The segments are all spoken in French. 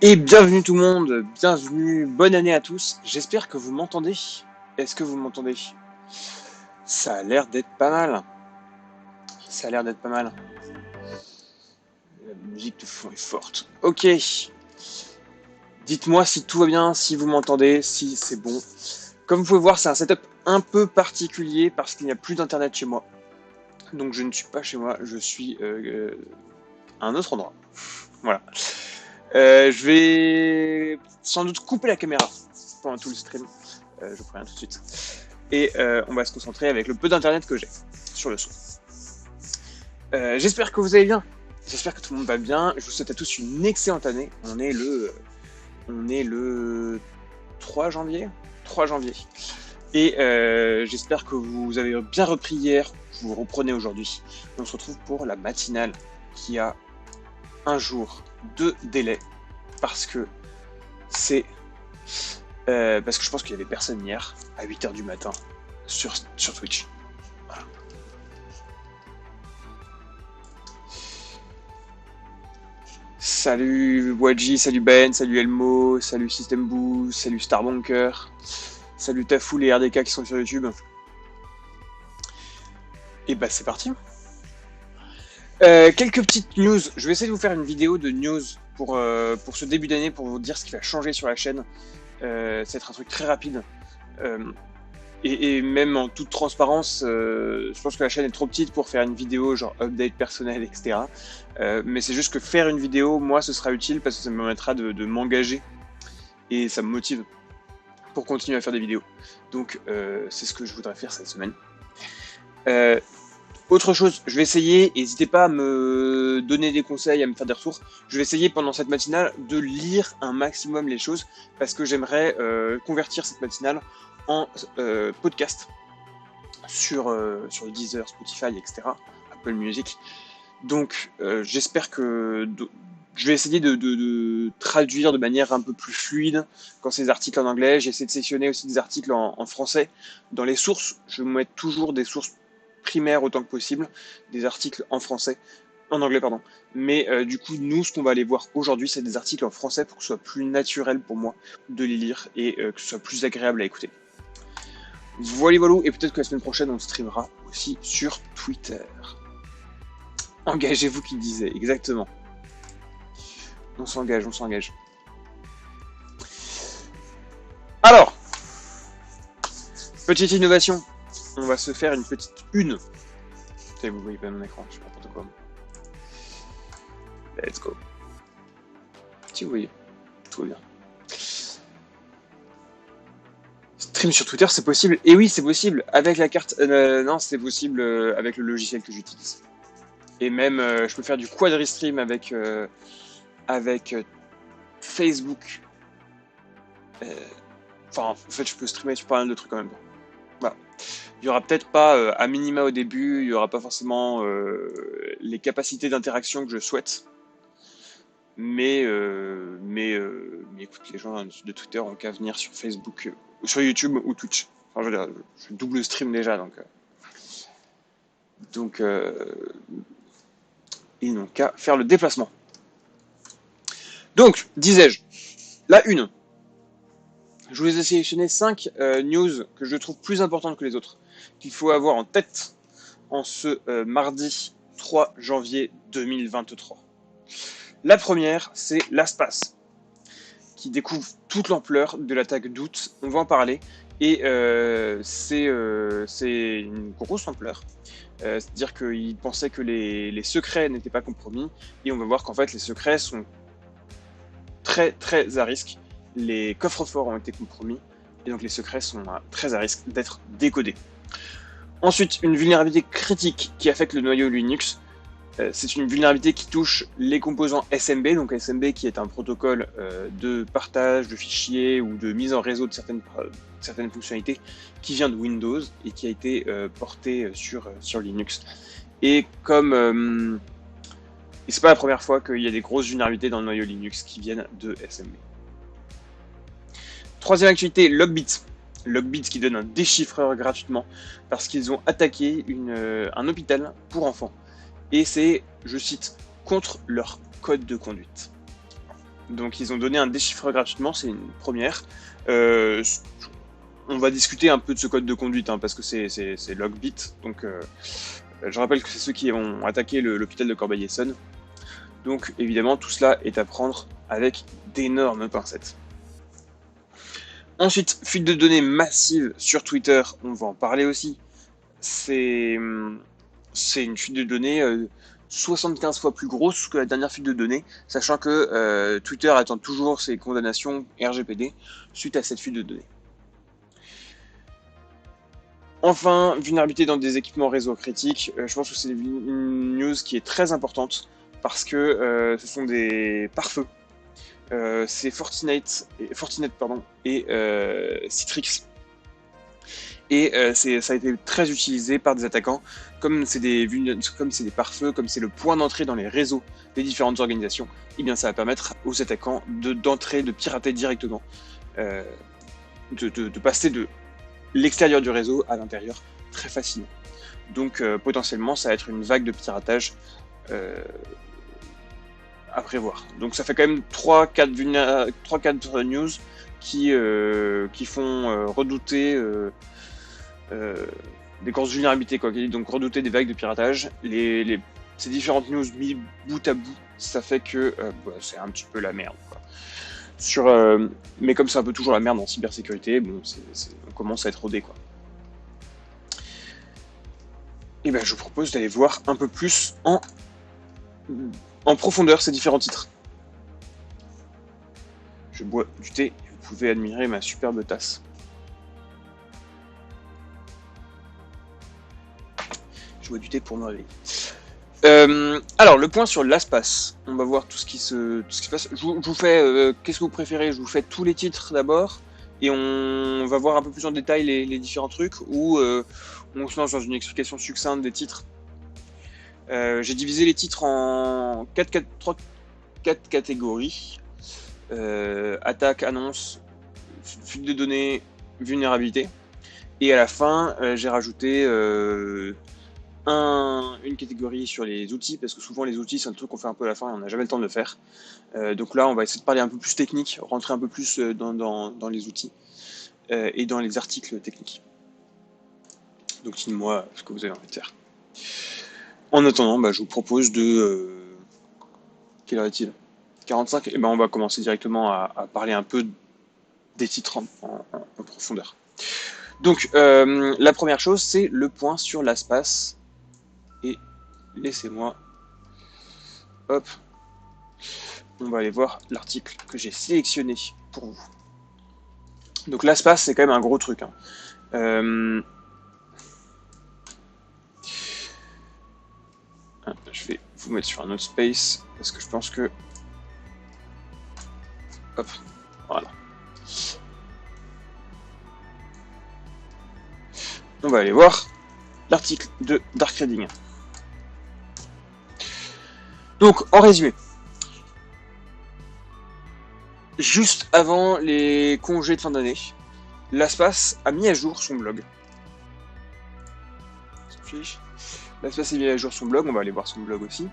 Et bienvenue tout le monde, bienvenue, bonne année à tous. J'espère que vous m'entendez. Est-ce que vous m'entendez? Ça a l'air d'être pas mal. Ça a l'air d'être pas mal. La musique de fond est forte. Ok. Dites-moi si tout va bien, si vous m'entendez, si c'est bon. Comme vous pouvez voir, c'est un setup un peu particulier parce qu'il n'y a plus d'internet chez moi. Donc je ne suis pas chez moi, je suis à un autre endroit. Voilà. Je vais sans doute couper la caméra pendant tout le stream. Je préviens tout de suite. Et on va se concentrer avec le peu d'internet que j'ai sur le son. J'espère que vous allez bien. J'espère que tout le monde va bien. Je vous souhaite à tous une excellente année. On est le 3 janvier. 3 janvier. Et j'espère que vous avez bien repris hier. Vous reprenez aujourd'hui. On se retrouve pour la matinale qui a un jour de délai parce que c'est parce que je pense qu'il y avait personne hier à 8h du matin sur Twitch. Voilà. Salut Wadji, salut Ben, salut Elmo, salut System Boo, salut Starbunker, salut Tafoul et RDK qui sont sur YouTube. Et bah c'est parti. Quelques petites news. Je vais essayer de vous faire une vidéo de news pour ce début d'année pour vous dire ce qui va changer sur la chaîne. Ça va être un truc très rapide. Et même en toute transparence, je pense que la chaîne est trop petite pour faire une vidéo genre update personnel, etc. Mais c'est juste que faire une vidéo, moi, ce sera utile parce que ça me permettra de m'engager et ça me motive pour continuer à faire des vidéos. Donc, c'est ce que je voudrais faire cette semaine. Autre chose, je vais essayer, n'hésitez pas à me donner des conseils, à me faire des retours. Je vais essayer pendant cette matinale de lire un maximum les choses parce que j'aimerais convertir cette matinale en podcast sur Deezer, Spotify, etc. Apple Music. Donc j'espère que je vais essayer de traduire de manière un peu plus fluide quand c'est des articles en anglais. J'essaie de sélectionner aussi des articles en français. Dans les sources, je vais mettre toujours des sources primaires autant que possible, des articles en français, en anglais pardon. Mais du coup, nous, ce qu'on va aller voir aujourd'hui, c'est des articles en français pour que ce soit plus naturel pour moi de les lire et que ce soit plus agréable à écouter. Voilà, et peut-être que la semaine prochaine, on streamera aussi sur Twitter. Engagez-vous qui disait, exactement. On s'engage, on s'engage. Alors, petite innovation. On va se faire une petite une. Vous voyez pas mon écran, je sais pas n'importe quoi. Let's go. Si vous voyez, tout va bien. Stream sur Twitter, c'est possible. Et oui, c'est possible. Avec la carte... non, c'est possible avec le logiciel que j'utilise. Et même, je peux faire du quadri-stream avec Facebook. Enfin, en fait, je peux streamer sur pas mal de trucs en même temps. Voilà. Il n'y aura peut-être pas, à minima au début, il n'y aura pas forcément les capacités d'interaction que je souhaite. Mais écoute, les gens de Twitter ont qu'à venir sur Facebook, sur YouTube ou Twitch. Enfin, je veux dire, je double stream déjà, donc ils n'ont qu'à faire le déplacement. Donc, disais-je, la une. Je vous ai sélectionné 5 news que je trouve plus importantes que les autres, qu'il faut avoir en tête en ce mardi 3 janvier 2023. La première, c'est l'ASPAS, qui découvre toute l'ampleur de l'attaque d'août. On va en parler. Et c'est une grosse ampleur. C'est-à-dire qu'ils pensaient que les secrets n'étaient pas compromis. Et on va voir qu'en fait, les secrets sont très, très à risque. Les coffres-forts ont été compromis. Et donc, les secrets sont très à risque d'être décodés. Ensuite, une vulnérabilité critique qui affecte le noyau Linux. C'est une vulnérabilité qui touche les composants SMB, donc SMB qui est un protocole de partage de fichiers ou de mise en réseau de certaines fonctionnalités qui vient de Windows et qui a été porté sur Linux. Et comme c'est pas la première fois qu'il y a des grosses vulnérabilités dans le noyau Linux qui viennent de SMB. Troisième actualité, Logbit. Logbit qui donne un déchiffreur gratuitement parce qu'ils ont attaqué un hôpital pour enfants. Et c'est, je cite, contre leur code de conduite. Donc ils ont donné un déchiffreur gratuitement, c'est une première. On va discuter un peu de ce code de conduite, hein, parce que c'est Logbit. Donc je rappelle que c'est ceux qui ont attaqué l'hôpital de Corbeil-Essonnes. Donc évidemment, tout cela est à prendre avec d'énormes pincettes. Ensuite, fuite de données massive sur Twitter, on va en parler aussi. C'est une fuite de données 75 fois plus grosse que la dernière fuite de données, sachant que Twitter attend toujours ses condamnations RGPD suite à cette fuite de données. Enfin, vulnérabilité dans des équipements réseau critiques, je pense que c'est une news qui est très importante parce que ce sont des pare-feux. C'est Fortinet et Citrix. Et ça a été très utilisé par des attaquants, comme c'est des pare-feux, comme c'est le point d'entrée dans les réseaux des différentes organisations, et bien ça va permettre aux attaquants d'entrer, de pirater directement, de passer de l'extérieur du réseau à l'intérieur très facilement. Donc potentiellement ça va être une vague de piratage à prévoir. Donc ça fait quand même 3-4 news qui font redouter des grosses vulnérabilités, quoi. Donc redouter des vagues de piratage. Ces différentes news mis bout à bout, ça fait que c'est un petit peu la merde, quoi. Mais comme c'est un peu toujours la merde en cybersécurité, bon, on commence à être rodé, quoi. Et ben je vous propose d'aller voir un peu plus en profondeur ces différents titres. Je bois du thé, vous pouvez admirer ma superbe tasse. Je bois du thé pour me réveiller. Alors, le point sur l'espace. On va voir tout ce qui se passe. Je vous fais, qu'est-ce que vous préférez? Je vous fais tous les titres d'abord, et on va voir un peu plus en détail les différents trucs, ou on se lance dans une explication succincte des titres. J'ai divisé les titres en 4 catégories. Attaque, annonce, fuite de données, vulnérabilité. Et à la fin, j'ai rajouté une catégorie sur les outils, parce que souvent les outils c'est un truc qu'on fait un peu à la fin et on n'a jamais le temps de le faire. Donc là on va essayer de parler un peu plus technique, rentrer un peu plus dans les outils et dans les articles techniques. Donc dites-moi ce que vous avez envie de faire. En attendant, je vous propose de... quelle heure est-il? 45. Et on va commencer directement à parler un peu des titres en profondeur. Donc la première chose, c'est le point sur l'espace. Et laissez-moi, hop, on va aller voir l'article que j'ai sélectionné pour vous. Donc l'espace, c'est quand même un gros truc, hein. Je vais vous mettre sur un autre space parce que je pense que, hop, voilà. On va aller voir l'article de Dark Reading. Donc, en résumé, juste avant les congés de fin d'année, l'espace a mis à jour son blog. L'espace a mis à jour son blog, on va aller voir son blog aussi.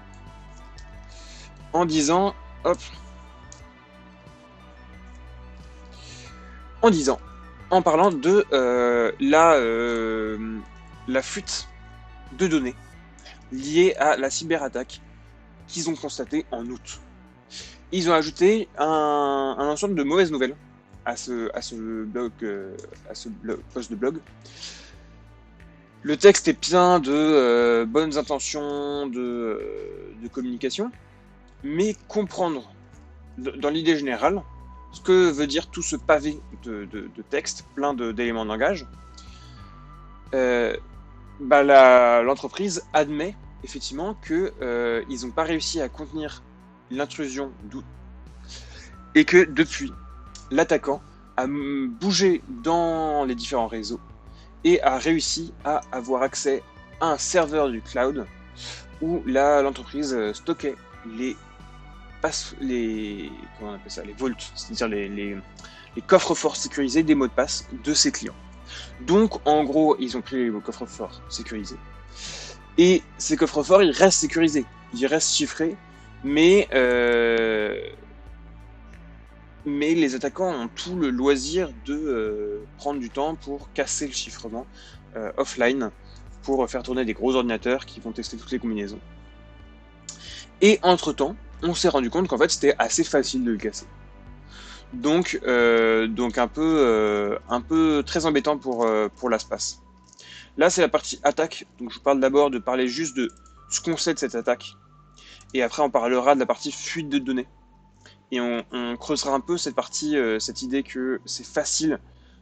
En disant, hop, en parlant de la fuite de données liée à la cyberattaque qu'ils ont constatée en août. Ils ont ajouté un ensemble de mauvaises nouvelles à ce post de blog. Le texte est plein de bonnes intentions de communication, mais comprendre dans l'idée générale ce que veut dire tout ce pavé de texte, plein d'éléments de langage. L'entreprise admet effectivement qu'ils n'ont pas réussi à contenir l'intrusion et que depuis, l'attaquant a bougé dans les différents réseaux et a réussi à avoir accès à un serveur du cloud où l'entreprise stockait les vaults, c'est-à-dire les coffres-forts sécurisés des mots de passe de ses clients. Donc, en gros, ils ont pris les coffres-forts sécurisés. Et ces coffres-forts, ils restent sécurisés, ils restent chiffrés, mais mais les attaquants ont tout le loisir de prendre du temps pour casser le chiffrement offline, pour faire tourner des gros ordinateurs qui vont tester toutes les combinaisons. Et entre-temps, on s'est rendu compte qu'en fait c'était assez facile de le casser. Donc un peu très embêtant pour LastPass. Là c'est la partie attaque, donc je vous parle d'abord de parler juste de ce qu'on sait de cette attaque, et après on parlera de la partie fuite de données. Et on creusera un peu cette partie, cette idée que c'est facile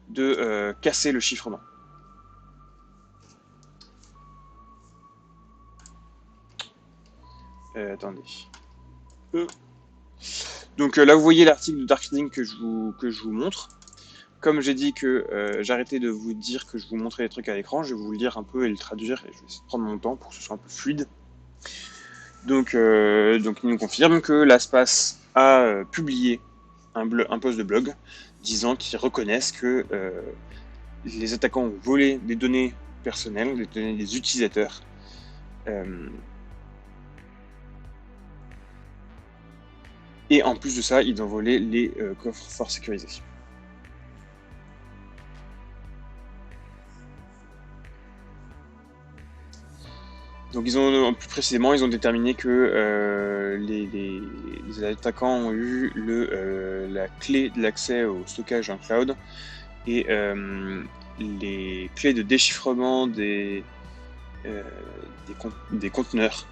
de casser le chiffrement. Attendez. Donc là, vous voyez l'article de Darkreading que je vous montre. Comme j'ai dit que j'arrêtais de vous dire que je vous montrais les trucs à l'écran, je vais vous le lire un peu et le traduire, et je vais essayer de prendre mon temps pour que ce soit un peu fluide. Donc il nous confirme que LastPass a publié un post de blog disant qu'ils reconnaissent que les attaquants ont volé des données personnelles, des données des utilisateurs. Et en plus de ça, ils ont volé les coffres forts sécurisés. Donc plus précisément, ils ont déterminé que les attaquants ont eu la clé de l'accès au stockage en cloud et les clés de déchiffrement des conteneurs.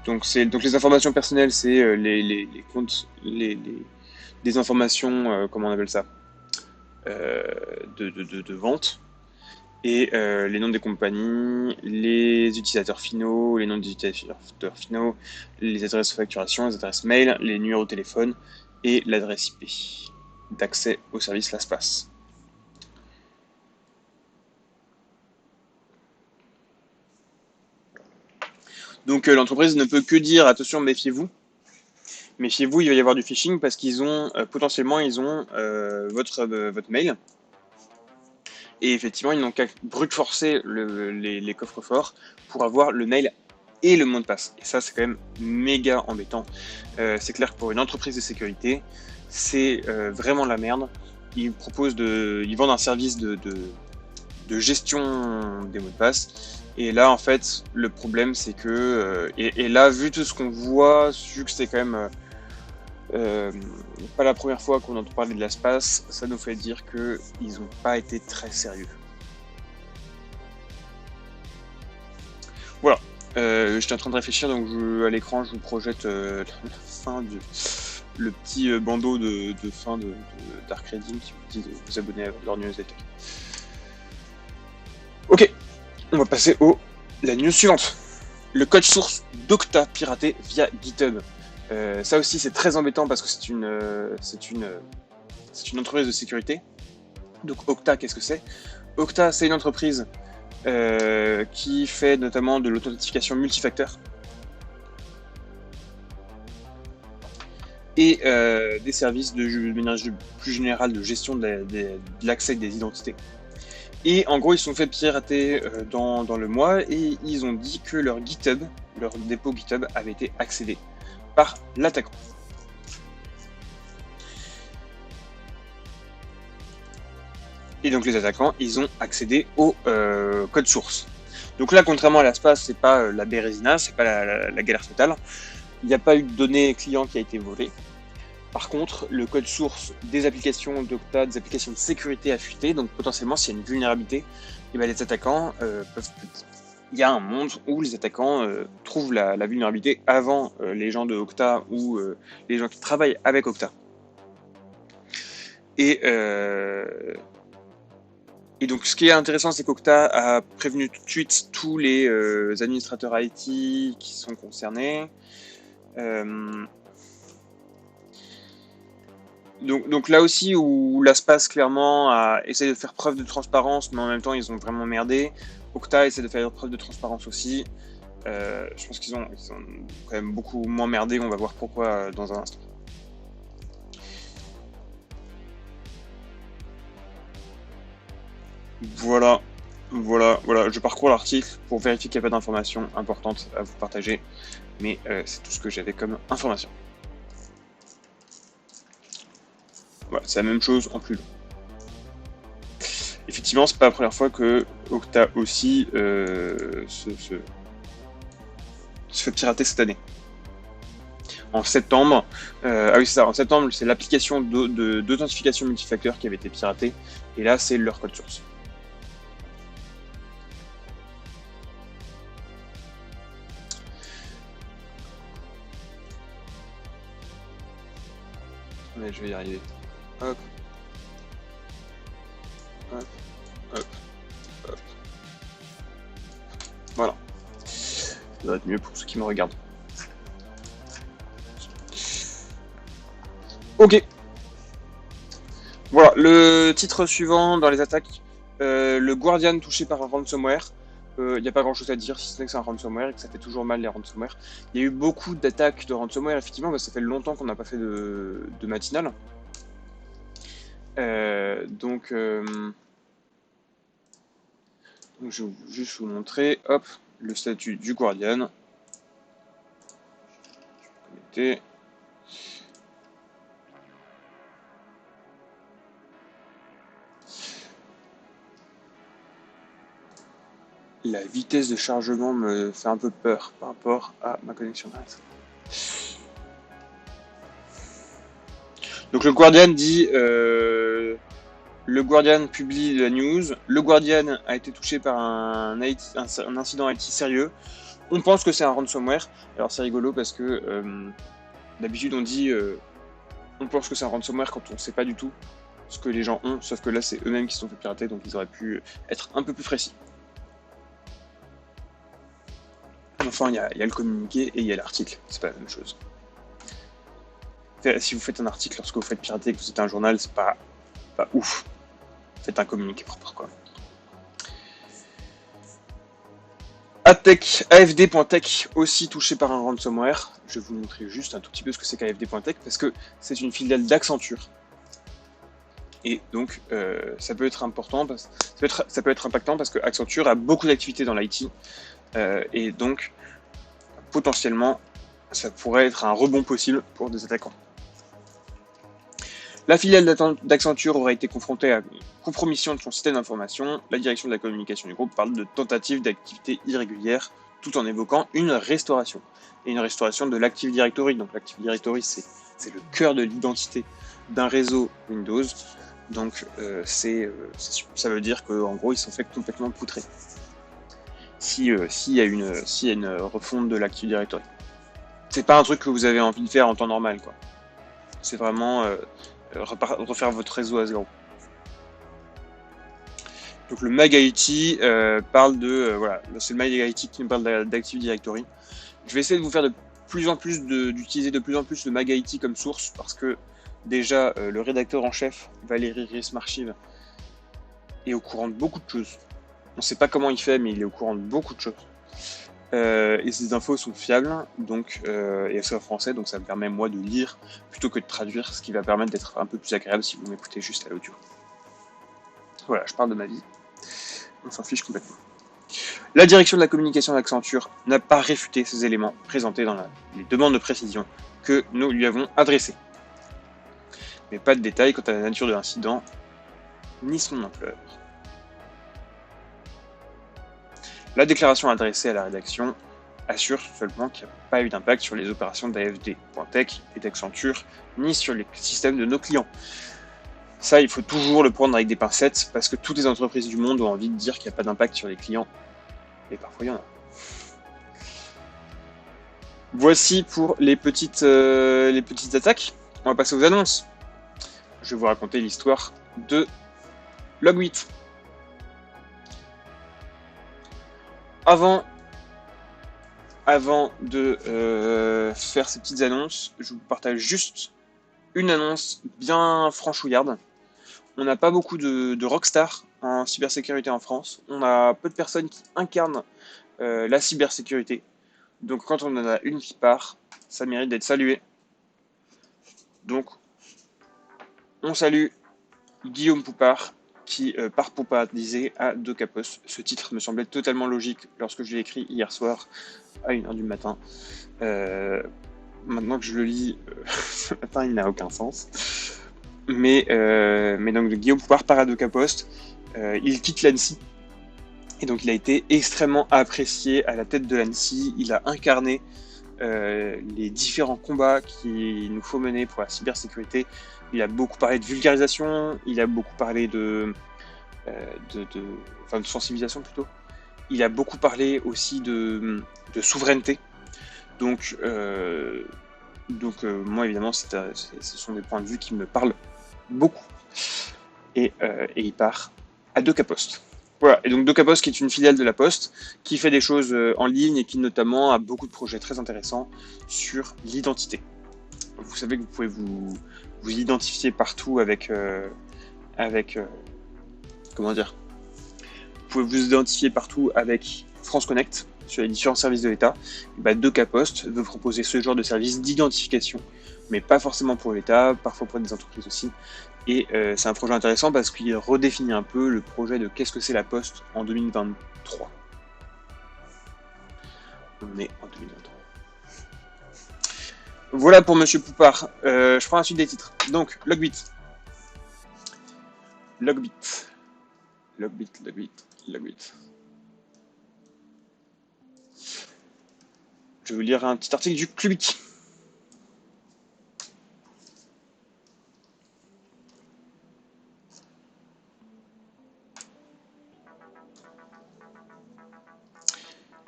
Donc les informations personnelles, c'est les comptes, des informations, comment on appelle ça, de vente. Et les noms des compagnies, les utilisateurs finaux, les noms des utilisateurs finaux, les adresses de facturation, les adresses mail, les numéros de téléphone et l'adresse IP d'accès au service LastPass. Donc l'entreprise ne peut que dire attention, méfiez-vous. Méfiez-vous, il va y avoir du phishing parce qu'ils ont potentiellement votre mail. Et effectivement, ils n'ont qu'à brute forcer les coffres forts pour avoir le mail et le mot de passe. Et ça, c'est quand même méga embêtant. C'est clair que pour une entreprise de sécurité, c'est vraiment la merde. Ils vendent un service de gestion des mots de passe. Et là, en fait, le problème, c'est que... et là, vu tout ce qu'on voit, vu que c'est quand même... pas la première fois qu'on entend parler de LastPass, ça nous fait dire qu'ils n'ont pas été très sérieux. Voilà, j'étais en train de réfléchir, donc à l'écran je vous projette la fin le petit bandeau de fin de Darkreading qui vous dit de vous abonner à leur newsletter. Ok, on va passer la news suivante. Le code source d'Okta piraté via GitHub. Ça aussi c'est très embêtant parce que c'est une entreprise de sécurité. Donc Okta, qu'est-ce que c'est? Okta, c'est une entreprise qui fait notamment de l'authentification multifacteur et des services de manière plus générale de gestion de l'accès des identités. Et en gros, ils se sont fait pirater dans le mois et ils ont dit que leur GitHub, leur dépôt GitHub avait été accédé par l'attaquant. Et donc les attaquants, ils ont accédé au code source. Donc là, contrairement à LastPass, c'est pas la Bérésina, c'est pas la galère totale. Il n'y a pas eu de données clients qui a été volée. Par contre, le code source des applications d'Okta, des applications de sécurité a fuité, donc potentiellement s'il y a une vulnérabilité, et ben les attaquants peuvent... Il y a un monde où les attaquants trouvent la vulnérabilité avant les gens de Okta ou les gens qui travaillent avec Okta. Et donc ce qui est intéressant, c'est qu'Okta a prévenu tout de suite tous les administrateurs IT qui sont concernés. Donc là aussi où LastPass clairement a essayé de faire preuve de transparence, mais en même temps ils ont vraiment merdé. Okta essaie de faire preuve de transparence aussi. Je pense qu'ils ont quand même beaucoup moins merdé, on va voir pourquoi dans un instant. Voilà, je parcours l'article pour vérifier qu'il n'y a pas d'informations importantes à vous partager, mais c'est tout ce que j'avais comme information. Voilà, c'est la même chose en plus long. Effectivement, c'est pas la première fois que Octa aussi se fait pirater cette année. En septembre, ah oui c'est ça, en septembre c'est l'application d'authentification multifacteur qui avait été piratée, et là c'est leur code source. Mais je vais y arriver. Hop. Hop. Hop. Hop. Voilà. Ça doit être mieux pour ceux qui me regardent. Ok. Voilà, le titre suivant dans les attaques, le Guardian touché par un ransomware. Il n'y a pas grand chose à dire si ce n'est que c'est un ransomware et que ça fait toujours mal les ransomware. Il y a eu beaucoup d'attaques de ransomware, effectivement, parce que ça fait longtemps qu'on n'a pas fait de matinale. Donc, je vais juste vous montrer, hop, le statut du Guardian. Connecter. La vitesse de chargement me fait un peu peur par rapport à ma connexion. Donc le Guardian dit, le Guardian publie la news, le Guardian a été touché par un incident IT sérieux, on pense que c'est un ransomware. Alors c'est rigolo parce que d'habitude on dit on pense que c'est un ransomware quand on ne sait pas du tout ce que les gens ont, sauf que là c'est eux-mêmes qui se sont fait pirater, donc ils auraient pu être un peu plus précis. Enfin, il y a le communiqué et il y a l'article, c'est pas la même chose. Si vous faites un article lorsque vous faites pirater et que vous êtes un journal, c'est pas ouf. Faites un communiqué propre, quoi. AFD.tech, aussi touché par un ransomware. Je vais vous montrer juste un tout petit peu ce que c'est qu'AFD.tech, parce que c'est une filiale d'Accenture. Et donc, ça peut être important, ça peut être impactant parce que Accenture a beaucoup d'activités dans l'IT. Et donc, potentiellement, ça pourrait être un rebond possible pour des attaquants. La filiale d'Accenture aurait été confrontée à une compromission de son système d'information. La direction de la communication du groupe parle de tentative d'activité irrégulière, tout en évoquant une restauration. Et une restauration de l'Active Directory. Donc l'Active Directory, c'est le cœur de l'identité d'un réseau Windows. Donc ça veut dire qu'en gros, ils sont fait complètement poutrer. S'il y a une refonte de l'Active Directory. C'est pas un truc que vous avez envie de faire en temps normal, quoi. C'est vraiment refaire votre réseau à zéro. Donc le MagIT parle de voilà, c'est le MagIT qui nous parle d'Active Directory. Je vais essayer de vous faire d'utiliser de plus en plus le MagIT comme source parce que déjà le rédacteur en chef Valérie Rismarchiv est au courant de beaucoup de choses. On ne sait pas comment il fait, mais il est au courant de beaucoup de choses. Et ces infos sont fiables, donc, et elles sont en français, donc ça me permet moi de lire plutôt que de traduire, ce qui va permettre d'être un peu plus agréable si vous m'écoutez juste à l'audio. Voilà, je parle de ma vie. On s'en fiche complètement. La direction de la communication d'Accenture n'a pas réfuté ces éléments présentés dans les demandes de précision que nous lui avons adressées. Mais pas de détails quant à la nature de l'incident, ni son ampleur. La déclaration adressée à la rédaction assure seulement qu'il n'y a pas eu d'impact sur les opérations d'AFD.tech et d'Accenture, ni sur les systèmes de nos clients. Ça, il faut toujours le prendre avec des pincettes, parce que toutes les entreprises du monde ont envie de dire qu'il n'y a pas d'impact sur les clients, et parfois il y en a. Voici pour les petites attaques. On va passer aux annonces. Je vais vous raconter l'histoire de Log8. Avant de faire ces petites annonces, je vous partage juste une annonce bien franchouillarde. On n'a pas beaucoup de rockstars en cybersécurité en France. On a peu de personnes qui incarnent la cybersécurité. Donc quand on en a une qui part, ça mérite d'être salué. Donc on salue Guillaume Poupard, qui part poupadiser à De Capos. Ce titre me semblait totalement logique lorsque je l'ai écrit hier soir à 1h du matin. Maintenant que je le lis ce matin, il n'a aucun sens. Mais donc Guillaume Poupard part à DocaPost, il quitte l'Annecy, et donc il a été extrêmement apprécié à la tête de l'Annecy. Il a incarné les différents combats qu'il nous faut mener pour la cybersécurité. Il a beaucoup parlé de vulgarisation, il a beaucoup parlé de sensibilisation plutôt. Il a beaucoup parlé aussi de souveraineté. Donc moi évidemment, ce sont des points de vue qui me parlent beaucoup. Et il part à DocaPost. Voilà, et donc DocaPost qui est une filiale de la Poste, qui fait des choses en ligne et qui notamment a beaucoup de projets très intéressants sur l'identité. Vous savez que vous pouvez vous identifier partout avec comment dire, vous pouvez vous identifier partout avec France Connect sur les différents services de l'État. DocaPost veut proposer ce genre de service d'identification, mais pas forcément pour l'État, parfois pour des entreprises aussi. Et c'est un projet intéressant parce qu'il redéfinit un peu le projet de qu'est-ce que c'est la Poste en 2023. On est en 2023. Voilà pour Monsieur Poupard. Je prends la suite des titres. Donc, Logbit. Je vais vous lire un petit article du Clubic.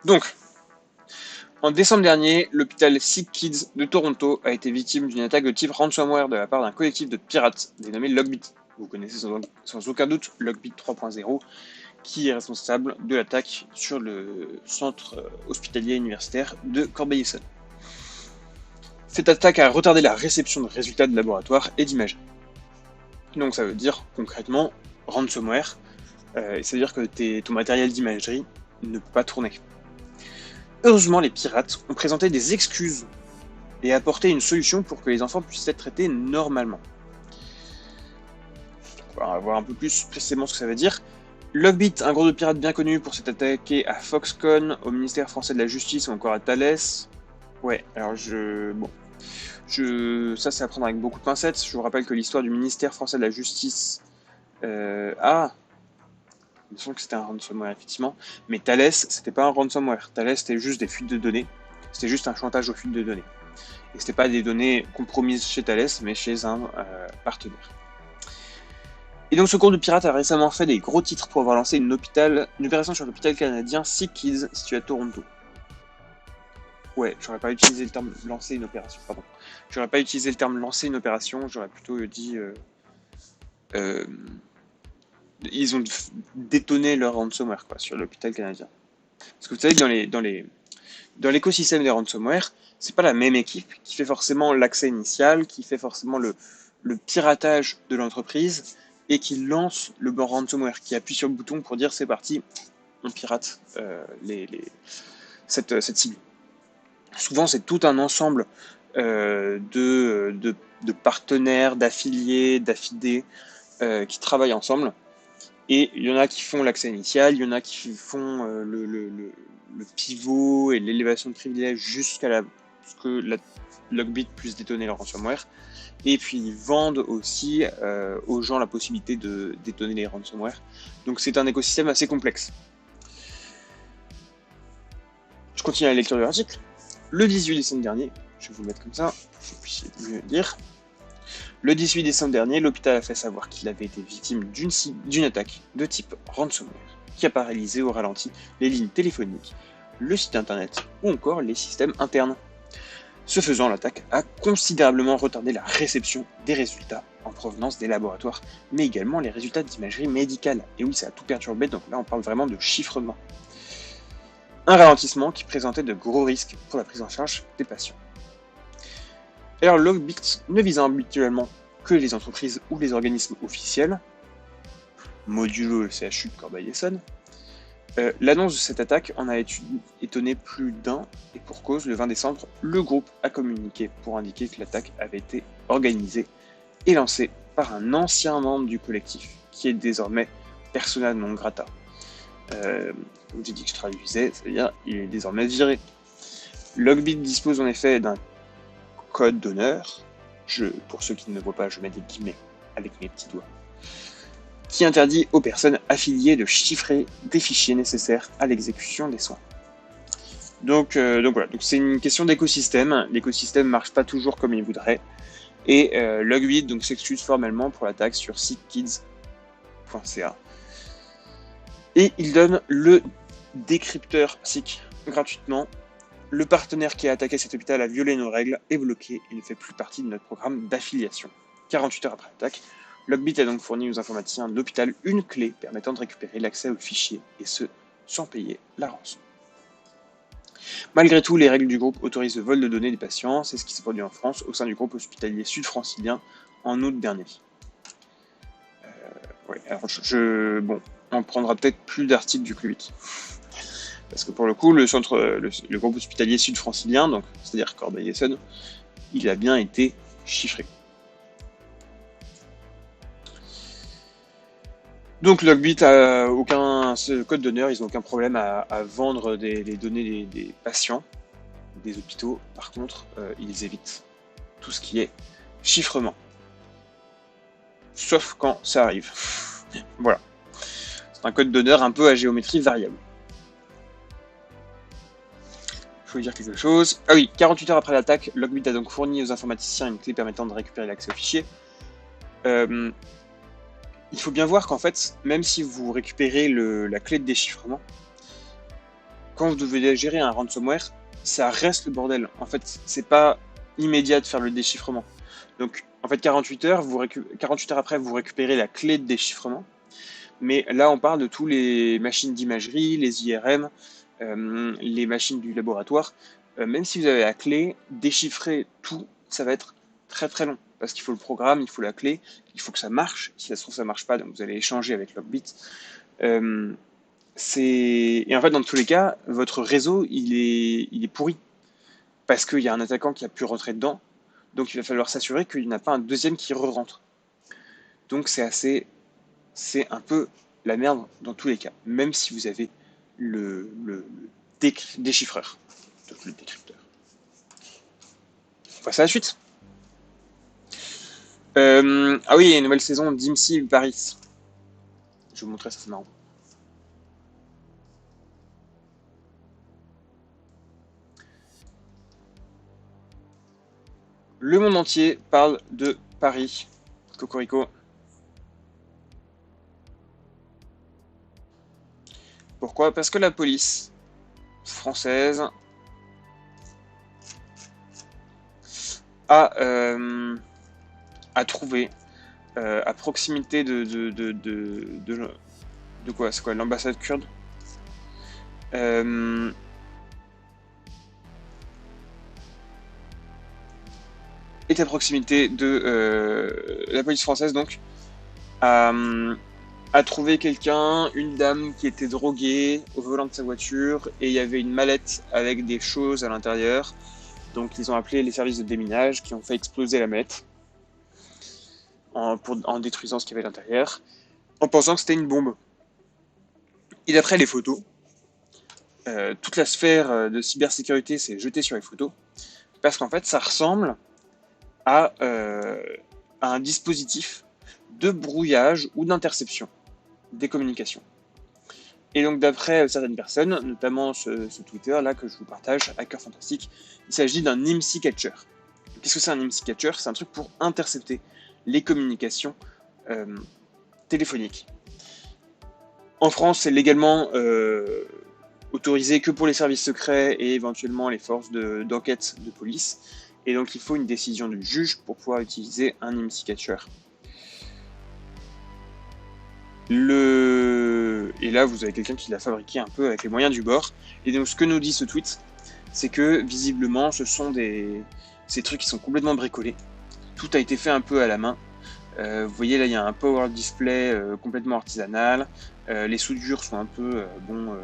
Donc, en décembre dernier, l'hôpital Sick Kids de Toronto a été victime d'une attaque de type ransomware de la part d'un collectif de pirates dénommé Logbit. Vous connaissez sans aucun doute Logbit 3.0, qui est responsable de l'attaque sur le centre hospitalier universitaire de Corbeil-Essonnes. Cette attaque a retardé la réception de résultats de laboratoire et d'images. Donc ça veut dire concrètement ransomware, c'est-à-dire que ton matériel d'imagerie ne peut pas tourner. Heureusement, les pirates ont présenté des excuses et apporté une solution pour que les enfants puissent être traités normalement. On va voir un peu plus précisément ce que ça veut dire. Logbit, un groupe de pirates bien connu pour s'être attaqué à Foxconn, au ministère français de la Justice ou encore à Thales. Ouais, alors ça c'est à prendre avec beaucoup de pincettes. Je vous rappelle que l'histoire du ministère français de la Justice... il me semble que c'était un ransomware, effectivement. Mais Thales, c'était pas un ransomware. Thales, c'était juste des fuites de données. C'était juste un chantage aux fuites de données. Et c'était pas des données compromises chez Thales, mais chez un partenaire. Et donc ce groupe de pirates a récemment fait des gros titres pour avoir lancé une opération sur l'hôpital canadien Sick Kids, situé à Toronto. Ouais, j'aurais pas utilisé le terme lancer une opération, pardon. J'aurais pas utilisé le terme lancer une opération, j'aurais plutôt dit... ils ont détonné leur ransomware sur l'hôpital canadien. Parce que vous savez que dans l'écosystème des ransomware, c'est pas la même équipe qui fait forcément l'accès initial, qui fait forcément le piratage de l'entreprise et qui lance le bon ransomware, qui appuie sur le bouton pour dire c'est parti, on pirate cette cible. Souvent, c'est tout un ensemble de partenaires, d'affiliés, d'affidés qui travaillent ensemble. Et il y en a qui font l'accès initial, il y en a qui font le pivot et l'élévation de privilèges jusqu'à ce que la Logbit puisse détonner leur ransomware. Et puis ils vendent aussi aux gens la possibilité de détonner les ransomware. Donc c'est un écosystème assez complexe. Je continue la lecture de l'article. Le 18 décembre dernier, je vais vous le mettre comme ça, que vous puissiez mieux lire. Le 18 décembre dernier, l'hôpital a fait savoir qu'il avait été victime d'une attaque de type ransomware qui a paralysé au ralenti les lignes téléphoniques, le site internet ou encore les systèmes internes. Ce faisant, l'attaque a considérablement retardé la réception des résultats en provenance des laboratoires, mais également les résultats d'imagerie médicale. Et oui, ça a tout perturbé, donc là on parle vraiment de chiffrement. Un ralentissement qui présentait de gros risques pour la prise en charge des patients. Alors Logbit ne visant habituellement que les entreprises ou les organismes officiels, modulo le CHU de Corbeil-Essonnes, l'annonce de cette attaque en a étonné plus d'un, et pour cause, le 20 décembre, le groupe a communiqué pour indiquer que l'attaque avait été organisée et lancée par un ancien membre du collectif, qui est désormais persona non grata. Comme j'ai dit que je traduisais, c'est-à-dire il est désormais viré. Logbit dispose en effet d'un code d'honneur, pour ceux qui ne le voient pas, je mets des guillemets, avec mes petits doigts, qui interdit aux personnes affiliées de chiffrer des fichiers nécessaires à l'exécution des soins. Donc voilà, donc c'est une question d'écosystème. L'écosystème marche pas toujours comme il voudrait. Et Log8 donc s'excuse formellement pour l'attaque sur sickkids.ca. Et il donne le décrypteur SIC gratuitement. Le partenaire qui a attaqué cet hôpital a violé nos règles, est bloqué et ne fait plus partie de notre programme d'affiliation. 48 heures après l'attaque, Log8 a donc fourni aux informaticiens de l'hôpital une clé permettant de récupérer l'accès aux fichiers, et ce, sans payer la rançon. Malgré tout, les règles du groupe autorisent le vol de données des patients. C'est ce qui s'est produit en France au sein du groupe hospitalier sud-francilien en août dernier. Ouais, alors bon, on prendra peut-être plus d'articles du Q8. Parce que pour le coup, le groupe hospitalier sud-francilien, donc c'est-à-dire Corbeil-Essonnes, il a bien été chiffré. Donc Log8 a aucun code d'honneur, ils n'ont aucun problème à vendre les données des patients, des hôpitaux. Par contre, ils évitent tout ce qui est chiffrement. Sauf quand ça arrive. Voilà. C'est un code d'honneur un peu à géométrie variable. Je voulais dire quelque chose. Ah oui, 48 heures après l'attaque, Log8 a donc fourni aux informaticiens une clé permettant de récupérer l'accès au fichier. Il faut bien voir qu'en fait, même si vous récupérez la clé de déchiffrement, quand vous devez gérer un ransomware, ça reste le bordel. En fait, c'est pas immédiat de faire le déchiffrement. Donc, en fait, 48 heures après, vous récupérez la clé de déchiffrement. Mais là, on parle de tous les machines d'imagerie, les IRM, les machines du laboratoire. Même si vous avez la clé, déchiffrer tout, ça va être très très long. Parce qu'il faut le programme, il faut la clé, il faut que ça marche. Si ça se trouve, ça marche pas, donc vous allez échanger avec Log8. Et en fait, dans tous les cas, votre réseau, il est pourri. Parce qu'il y a un attaquant qui a pu rentrer dedans. Donc il va falloir s'assurer qu'il n'y en a pas un deuxième qui re-rentre. Donc c'est un peu la merde dans tous les cas. Même si vous avez le déchiffreur. Donc le décrypteur. On passe à la suite. Ah oui, il y a une nouvelle saison d'IMSI Paris. Je vais vous montrer ça, c'est marrant. Le monde entier parle de Paris. Cocorico. Pourquoi? Parce que la police française a trouvé à proximité de quoi? C'est quoi? L'ambassade kurde? Est à proximité de la police française, donc a trouvé quelqu'un, une dame qui était droguée au volant de sa voiture, et il y avait une mallette avec des choses à l'intérieur. Donc ils ont appelé les services de déminage qui ont fait exploser la mallette en détruisant ce qu'il y avait à l'intérieur, en pensant que c'était une bombe. Et d'après les photos, toute la sphère de cybersécurité s'est jetée sur les photos, parce qu'en fait ça ressemble à un dispositif de brouillage ou d'interception des communications. Et donc d'après certaines personnes, notamment ce Twitter là que je vous partage, Hacker Fantastique, il s'agit d'un IMSI Catcher. Qu'est-ce que c'est un IMSI Catcher? C'est un truc pour intercepter les communications téléphoniques. En France, c'est légalement autorisé que pour les services secrets et éventuellement les forces d'enquête de police. Et donc il faut une décision du juge pour pouvoir utiliser un IMSI Catcher. Et là, vous avez quelqu'un qui l'a fabriqué un peu avec les moyens du bord. Et donc, ce que nous dit ce tweet, c'est que visiblement, ce sont ces trucs qui sont complètement bricolés. Tout a été fait un peu à la main. Vous voyez, là, il y a un power display complètement artisanal. Les soudures sont un peu le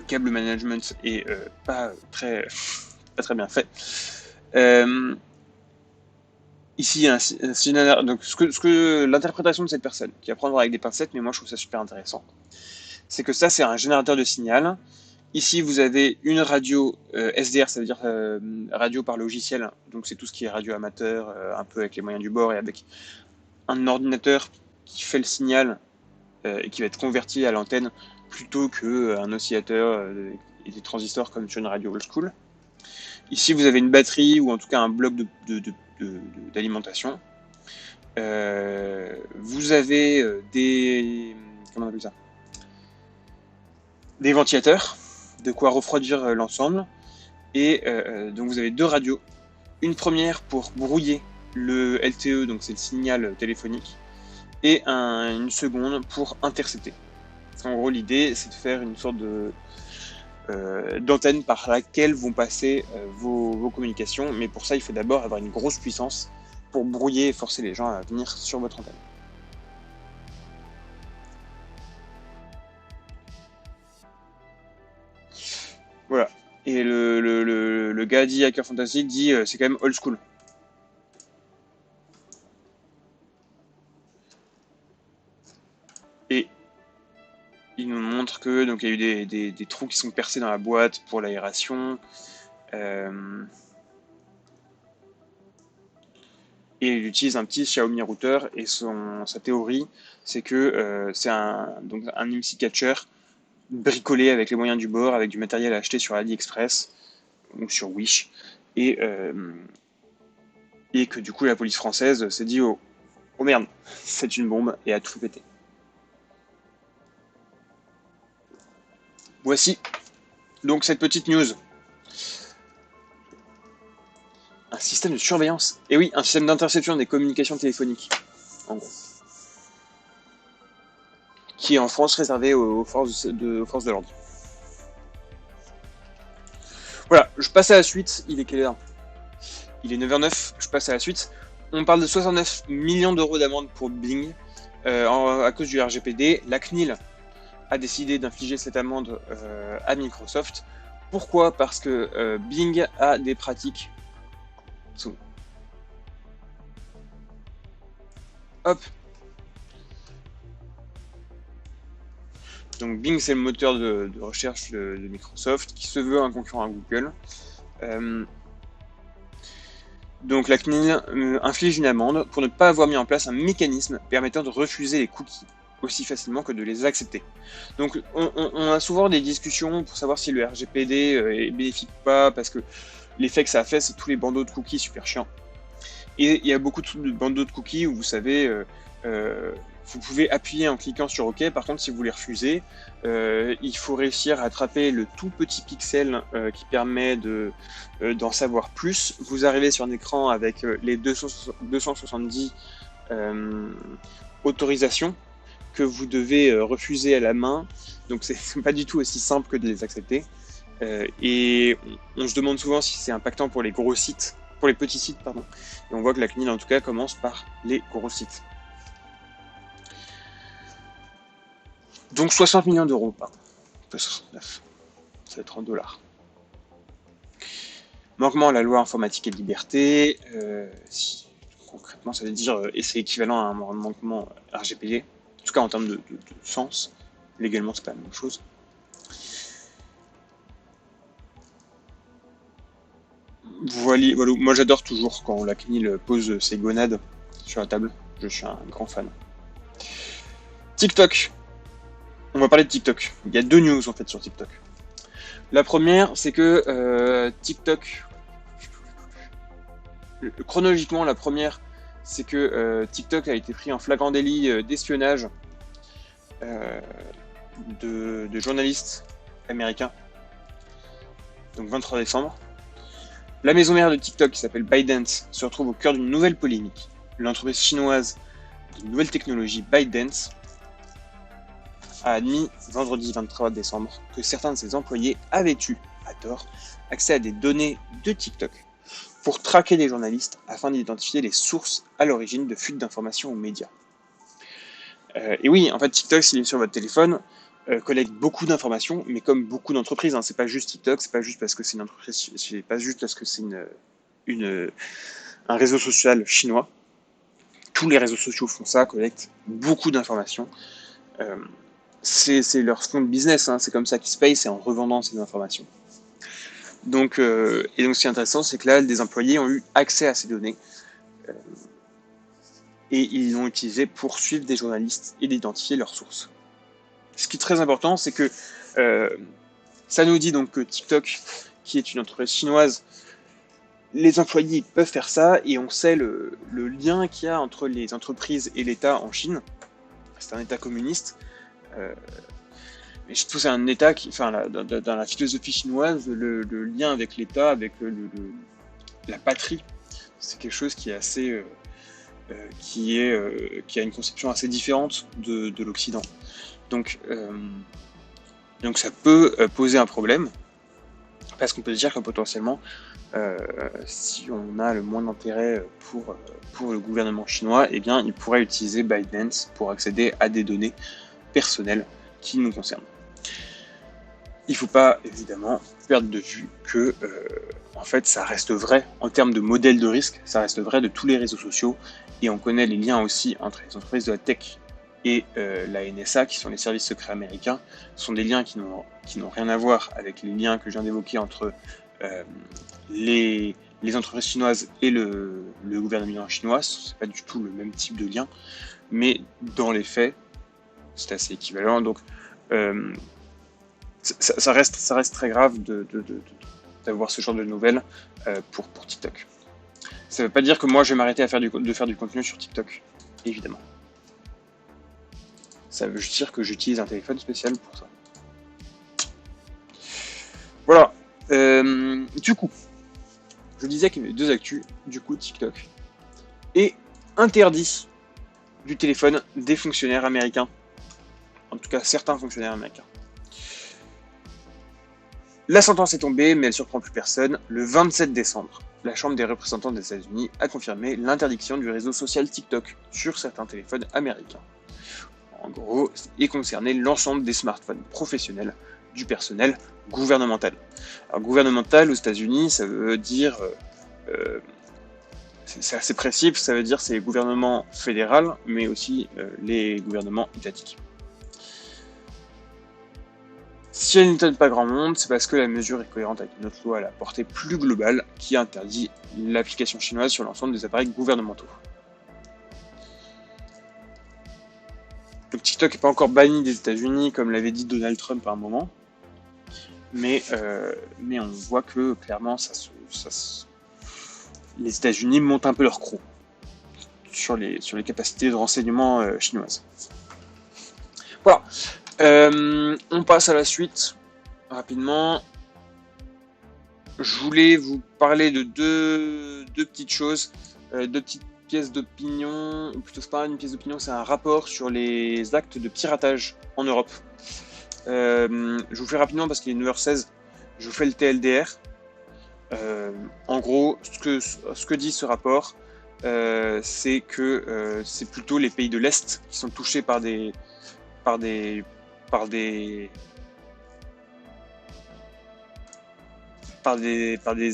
câble management est pas très bien fait. Ici, donc l'interprétation de cette personne, qui va prendre avec des pincettes, mais moi je trouve ça super intéressant, c'est que ça, c'est un générateur de signal. Ici, vous avez une radio SDR, ça veut dire radio par logiciel. Donc, c'est tout ce qui est radio amateur, un peu avec les moyens du bord et avec un ordinateur qui fait le signal et qui va être converti à l'antenne plutôt qu'un oscillateur et des transistors comme sur une radio old school. Ici, vous avez une batterie ou en tout cas un bloc d'alimentation. Vous avez comment on appelle ça, des ventilateurs, de quoi refroidir l'ensemble. Et donc vous avez deux radios. Une première pour brouiller le LTE, donc c'est le signal téléphonique, et une seconde pour intercepter. En gros, l'idée, c'est de faire une sorte d'antenne par laquelle vont passer vos communications. Mais pour ça, il faut d'abord avoir une grosse puissance pour brouiller et forcer les gens à venir sur votre antenne. Voilà. Et le gars dit Hacker Fantastic dit c'est quand même old school. Et il nous montre que donc il y a eu des trous qui sont percés dans la boîte pour l'aération. Et il utilise un petit Xiaomi router et sa théorie c'est que c'est donc un MC catcher bricolé avec les moyens du bord, avec du matériel acheté sur AliExpress ou sur Wish, et que du coup la police française s'est dit oh merde, c'est une bombe, et a tout pété. Voici donc cette petite news. Un système de surveillance. Et oui, un système d'interception des communications téléphoniques, en gros. Qui est en France réservé aux forces de l'ordre. Voilà, je passe à la suite. Il est quelle heure? Il est 9h09, je passe à la suite. On parle de 69 millions d'euros d'amende pour Bing à cause du RGPD. La CNIL a décidé d'infliger cette amende à Microsoft. Pourquoi? Parce que Bing a des pratiques. Hop. Donc Bing, c'est le moteur de recherche de Microsoft qui se veut un concurrent à Google. Donc la CNIL inflige une amende pour ne pas avoir mis en place un mécanisme permettant de refuser les cookies aussi facilement que de les accepter. Donc on a souvent des discussions pour savoir si le RGPD est bénéfique ou pas, parce que l'effet que ça a fait, c'est tous les bandeaux de cookies super chiants. Et il y a beaucoup de bandeaux de cookies où vous savez, vous pouvez appuyer en cliquant sur OK. Par contre, si vous les refusez, il faut réussir à attraper le tout petit pixel qui permet d'en savoir plus. Vous arrivez sur un écran avec les 270 autorisations que vous devez refuser à la main. Donc c'est pas du tout aussi simple que de les accepter. Et on se demande souvent si c'est impactant pour les gros sites, pour les petits sites, pardon. Et on voit que la CNIL en tout cas commence par les gros sites. Donc 60 millions d'euros, pardon. Pas 69. Ça va être en dollars. Manquement à la loi informatique et de liberté. Concrètement, ça veut dire, et c'est équivalent à un manquement RGPD. En tout cas, en termes de sens. Légalement, c'est pas la même chose. Voilà. Moi, j'adore toujours quand la CNIL pose ses gonades sur la table. Je suis un grand fan. TikTok. On va parler de TikTok. Il y a deux news en fait sur TikTok. La première, c'est que TikTok, chronologiquement, la première, c'est que TikTok a été pris en flagrant délit d'espionnage de journalistes américains. Donc 23 décembre. La maison mère de TikTok, qui s'appelle ByteDance, se retrouve au cœur d'une nouvelle polémique. L'entreprise chinoise de nouvelles technologies ByteDance a admis vendredi 23 décembre que certains de ses employés avaient eu, à tort, accès à des données de TikTok pour traquer les journalistes afin d'identifier les sources à l'origine de fuites d'informations aux médias. Et oui, en fait, TikTok, s'il est sur votre téléphone, collecte beaucoup d'informations, mais comme beaucoup d'entreprises, hein, c'est pas juste TikTok, c'est pas juste parce que c'est une entreprise, c'est pas juste parce que c'est un réseau social chinois. Tous les réseaux sociaux font ça, collectent beaucoup d'informations. c'est leur fond de business, hein, c'est comme ça qu'ils se payent, c'est en revendant ces informations. Donc, et donc ce qui est intéressant, c'est que là, des employés ont eu accès à ces données et ils l'ont utilisé pour suivre des journalistes et d'identifier leurs sources. Ce qui est très important, c'est que ça nous dit donc que TikTok, qui est une entreprise chinoise, les employés peuvent faire ça et on sait le lien qu'il y a entre les entreprises et l'État en Chine. C'est un État communiste. Mais je trouve que c'est un État qui, enfin, dans la philosophie chinoise, le lien avec l'État, avec la patrie, c'est quelque chose qui est assez, qui a une conception assez différente de l'Occident. Donc ça peut poser un problème, parce qu'on peut se dire que potentiellement, si on a le moins d'intérêt pour le gouvernement chinois, eh bien, il pourrait utiliser ByteDance pour accéder à des données personnelles qui nous concernent. Il ne faut pas évidemment perdre de vue que en fait ça reste vrai en termes de modèle de risque, ça reste vrai de tous les réseaux sociaux et on connaît les liens aussi entre les entreprises de la tech et la NSA qui sont les services secrets américains. Ce sont des liens qui n'ont rien à voir avec les liens que je viens d'évoquer entre les entreprises chinoises et le gouvernement chinois. C'est pas du tout le même type de lien, mais dans les faits c'est assez équivalent. Donc ça reste très grave d'avoir ce genre de nouvelles pour TikTok. Ça ne veut pas dire que moi je vais m'arrêter de faire du contenu sur TikTok, évidemment. Ça veut juste dire que j'utilise un téléphone spécial pour ça. Voilà. Du coup, je disais qu'il y avait deux actus. Du coup, TikTok est interdit du téléphone des fonctionnaires américains. En tout cas, certains fonctionnaires américains. La sentence est tombée, mais elle surprend plus personne. Le 27 décembre, la Chambre des représentants des États-Unis a confirmé l'interdiction du réseau social TikTok sur certains téléphones américains. En gros, il concernait l'ensemble des smartphones professionnels du personnel gouvernemental. Alors, gouvernemental aux États-Unis, ça veut dire, c'est assez précis, ça veut dire c'est les gouvernements fédéraux, mais aussi les gouvernements étatiques. Si elle n'étonne pas grand monde, c'est parce que la mesure est cohérente avec une autre loi à la portée plus globale qui interdit l'application chinoise sur l'ensemble des appareils gouvernementaux. Donc TikTok n'est pas encore banni des États-Unis comme l'avait dit Donald Trump à un moment, mais on voit que clairement les États-Unis montent un peu leur croc sur les capacités de renseignement chinoises. Voilà. On passe à la suite rapidement. Je voulais vous parler de deux petites choses, deux petites pièces d'opinion, ou plutôt c'est pas une pièce d'opinion, c'est un rapport sur les actes de piratage en Europe. Je vous fais rapidement parce qu'il est 9h16, je vous fais le TLDR. En gros, ce que dit ce rapport, c'est que c'est plutôt les pays de l'Est qui sont touchés par des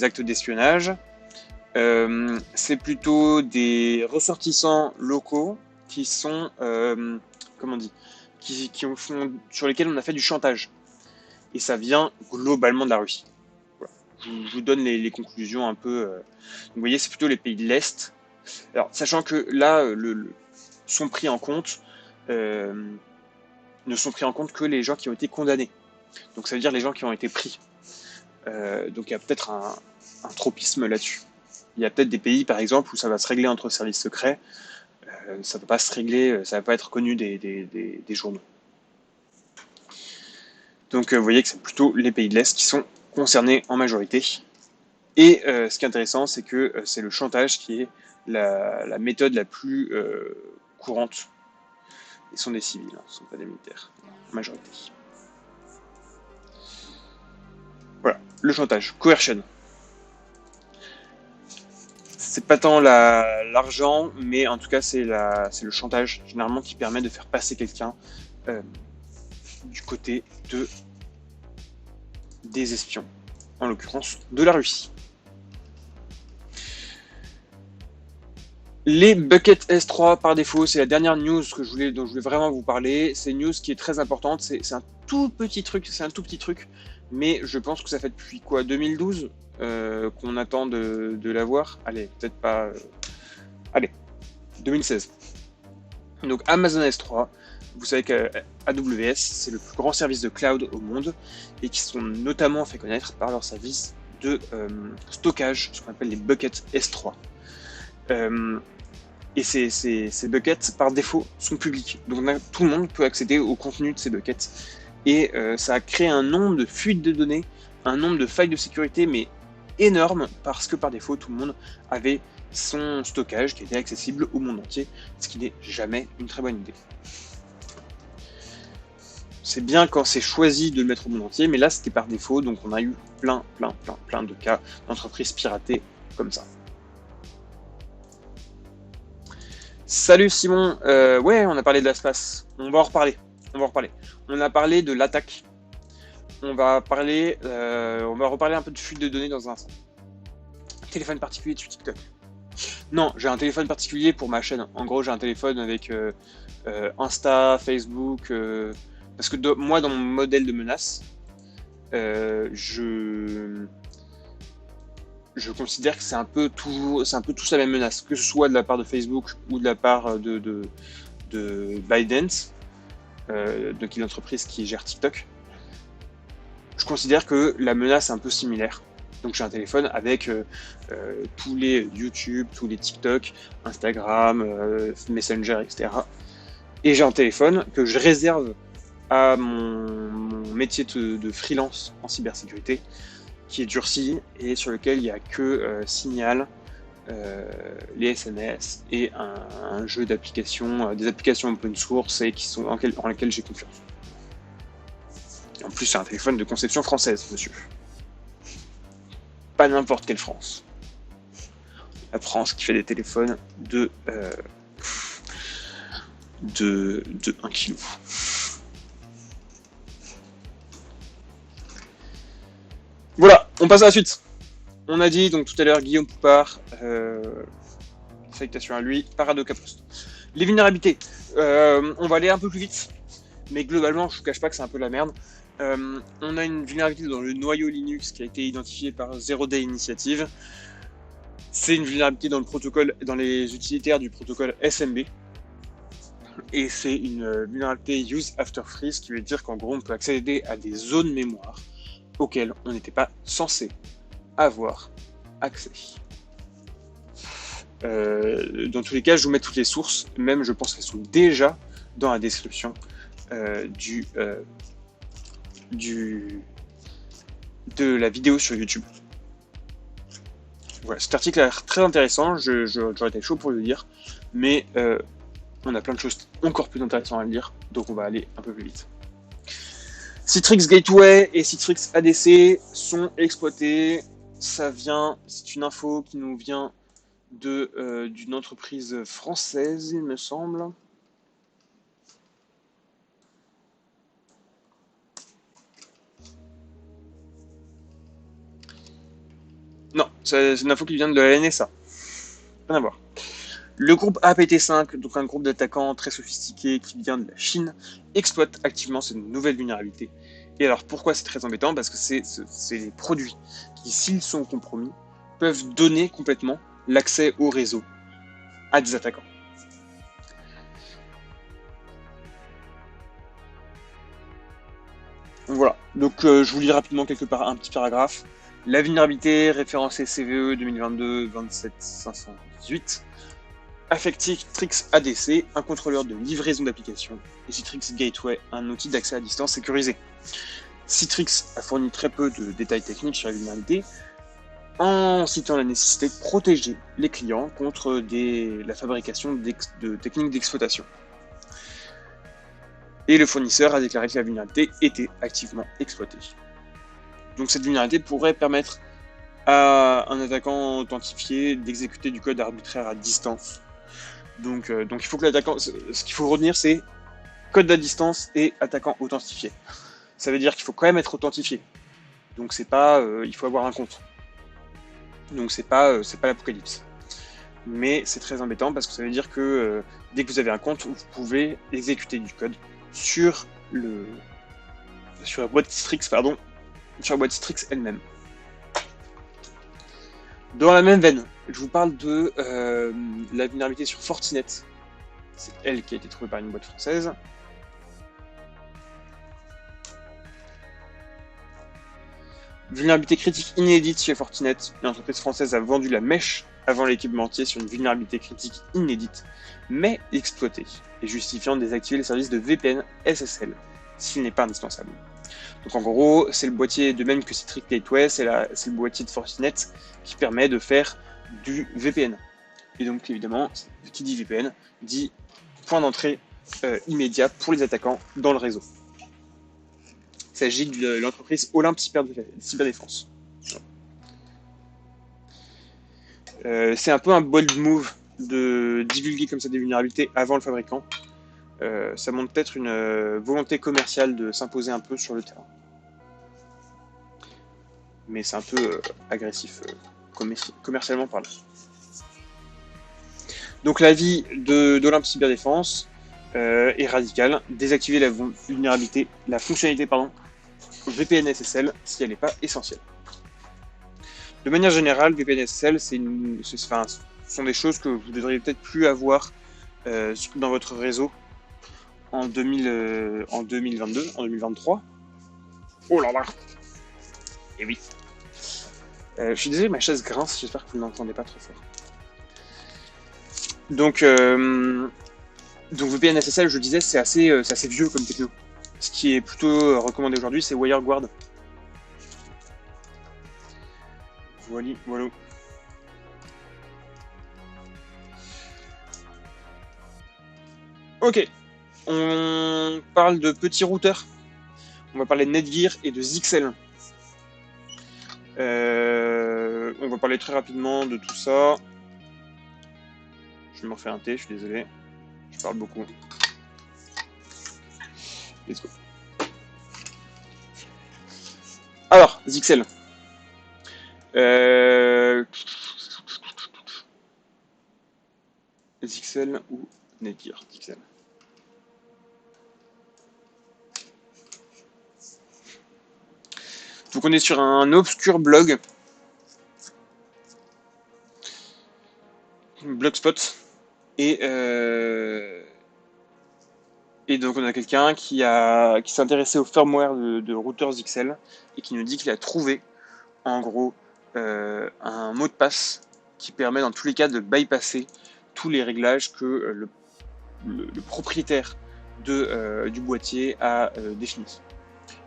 actes d'espionnage. C'est plutôt des ressortissants locaux qui sont, sur lesquels on a fait du chantage. Et ça vient globalement de la Russie. Voilà. Je vous donne les conclusions un peu. Donc vous voyez, c'est plutôt les pays de l'Est. Alors, sachant que là, sont pris en compte. Ne sont pris en compte que les gens qui ont été condamnés. Donc ça veut dire les gens qui ont été pris. Donc il y a peut-être un tropisme là-dessus. Il y a peut-être des pays, par exemple, où ça va se régler entre services secrets. Ça ne va pas se régler, ça ne va pas être connu des journaux. Donc vous voyez que c'est plutôt les pays de l'Est qui sont concernés en majorité. Et ce qui est intéressant, c'est que c'est le chantage qui est la méthode la plus courante. Ils sont des civils, ce ne sont pas des militaires, en majorité. Voilà, le chantage, coercion. C'est pas tant l'argent, mais en tout cas c'est le chantage généralement qui permet de faire passer quelqu'un du côté des espions, en l'occurrence de la Russie. Les buckets S3 par défaut, c'est la dernière news dont je voulais vraiment vous parler. C'est une news qui est très importante. C'est un tout petit truc, mais je pense que ça fait depuis quoi, 2012 qu'on attend de l'avoir. Allez, peut-être pas. Allez, 2016. Donc Amazon S3, vous savez qu'AWS, c'est le plus grand service de cloud au monde et qui sont notamment fait connaître par leur service de stockage, ce qu'on appelle les buckets S3. Et ces buckets, par défaut, sont publics. Donc tout le monde peut accéder au contenu de ces buckets. Et ça a créé un nombre de fuites de données, un nombre de failles de sécurité, mais énorme, parce que par défaut, tout le monde avait son stockage qui était accessible au monde entier, ce qui n'est jamais une très bonne idée. C'est bien quand c'est choisi de le mettre au monde entier, mais là c'était par défaut, donc on a eu plein de cas d'entreprises piratées comme ça. Salut Simon, ouais, on a parlé de l'espace, on va en reparler. On a parlé de l'attaque. On va reparler un peu de fuite de données dans un instant. Téléphone particulier sur TikTok. Non, j'ai un téléphone particulier pour ma chaîne. En gros, j'ai un téléphone avec Insta, Facebook, parce que moi, dans mon modèle de menace, je considère que c'est un peu tous la même menace, que ce soit de la part de Facebook ou de la part de ByteDance, donc une entreprise qui gère TikTok. Je considère que la menace est un peu similaire. Donc j'ai un téléphone avec tous les YouTube, tous les TikTok, Instagram, Messenger, etc. Et j'ai un téléphone que je réserve à mon métier de freelance en cybersécurité, qui est durci et sur lequel il n'y a que Signal, les SMS et un jeu d'applications, des applications open source et en lesquelles j'ai confiance. En plus, c'est un téléphone de conception française, monsieur. Pas n'importe quelle France. La France qui fait des téléphones de 1 kg. Voilà, on passe à la suite. On a dit donc tout à l'heure Guillaume Poupard, salutations à lui, Parado Capost. Les vulnérabilités, on va aller un peu plus vite, mais globalement, je ne vous cache pas que c'est un peu la merde. On a une vulnérabilité dans le noyau Linux qui a été identifiée par Zero Day Initiative. C'est une vulnérabilité dans le protocole, dans les utilitaires du protocole SMB. Et c'est une vulnérabilité Use After Freeze, qui veut dire qu'en gros, on peut accéder à des zones mémoire auxquelles on n'était pas censé avoir accès. Dans tous les cas, je vous mets toutes les sources, même je pense qu'elles sont déjà dans la description de la vidéo sur YouTube. Voilà, cet article a l'air très intéressant, j'aurais été chaud pour le lire, mais on a plein de choses encore plus intéressantes à lire, donc on va aller un peu plus vite. Citrix Gateway et Citrix ADC sont exploités. C'est une info qui nous vient d'une entreprise française, il me semble. Non, c'est une info qui vient de la NSA. Rien à voir. Le groupe APT5, donc un groupe d'attaquants très sophistiqué qui vient de la Chine, exploite activement cette nouvelle vulnérabilité. Et alors pourquoi c'est très embêtant? Parce que c'est les produits qui, s'ils sont compromis, peuvent donner complètement l'accès au réseau à des attaquants. Voilà, donc je vous lis rapidement un petit paragraphe. La vulnérabilité référencée CVE 2022-27518 affecte Citrix ADC, un contrôleur de livraison d'applications, et Citrix Gateway, un outil d'accès à distance sécurisé. Citrix a fourni très peu de détails techniques sur la vulnérabilité, en citant la nécessité de protéger les clients contre la fabrication de techniques d'exploitation. Et le fournisseur a déclaré que la vulnérabilité était activement exploitée. Donc cette vulnérabilité pourrait permettre à un attaquant authentifié d'exécuter du code arbitraire à distance. Donc il faut que l'attaquant, ce qu'il faut retenir, c'est code à distance et attaquant authentifié. Ça veut dire qu'il faut quand même être authentifié. Donc c'est pas, il faut avoir un compte. Donc c'est pas l'apocalypse. mais c'est très embêtant parce que ça veut dire que dès que vous avez un compte, vous pouvez exécuter du code sur la boîte Strix, pardon, sur la boîte Strix elle-même. Dans la même veine, je vous parle de la vulnérabilité sur Fortinet. C'est elle qui a été trouvée par une boîte française. Vulnérabilité critique inédite chez Fortinet. Une entreprise française a vendu la mèche avant l'équipementier sur une vulnérabilité critique inédite, mais exploitée, et justifiant de désactiver les services de VPN SSL, s'il n'est pas indispensable. Donc en gros, c'est le boîtier de même que Citrix Gateway, c'est le boîtier de Fortinet qui permet de faire du VPN. Et donc évidemment, qui dit VPN, dit point d'entrée immédiat pour les attaquants dans le réseau. Il s'agit de l'entreprise Olympe Cyberdéfense. C'est un peu un bold move de divulguer comme ça des vulnérabilités avant le fabricant. Ça montre peut-être une volonté commerciale de s'imposer un peu sur le terrain. Mais c'est un peu agressif commercialement parlant. Donc l'avis d'Olympe Cyberdéfense est radical. Désactiver la vulnérabilité, la fonctionnalité VPN SSL si elle n'est pas essentielle. De manière générale, VPN SSL, ce sont des choses que vous ne devriez peut-être plus avoir dans votre réseau en 2022, en 2023. Oh là là. Et oui. Je suis désolé, ma chaise grince, j'espère que vous n'entendez pas trop fort. Donc VPN SSL, je disais, c'est assez vieux comme techno. Ce qui est plutôt recommandé aujourd'hui, c'est WireGuard. Voilà. Ok, on parle de petits routeurs. On va parler de Netgear et de Zixel. On va parler très rapidement de tout ça. Je vais m'en faire un thé, je suis désolé. Je parle beaucoup. Let's go. Alors, Zixel. Zixel ou Netgear, Zixel. Donc on est sur un obscur blog, Blogspot, et donc on a quelqu'un qui s'est intéressé au firmware de routeurs Zixel et qui nous dit qu'il a trouvé en gros un mot de passe qui permet dans tous les cas de bypasser tous les réglages que le propriétaire du boîtier a définis.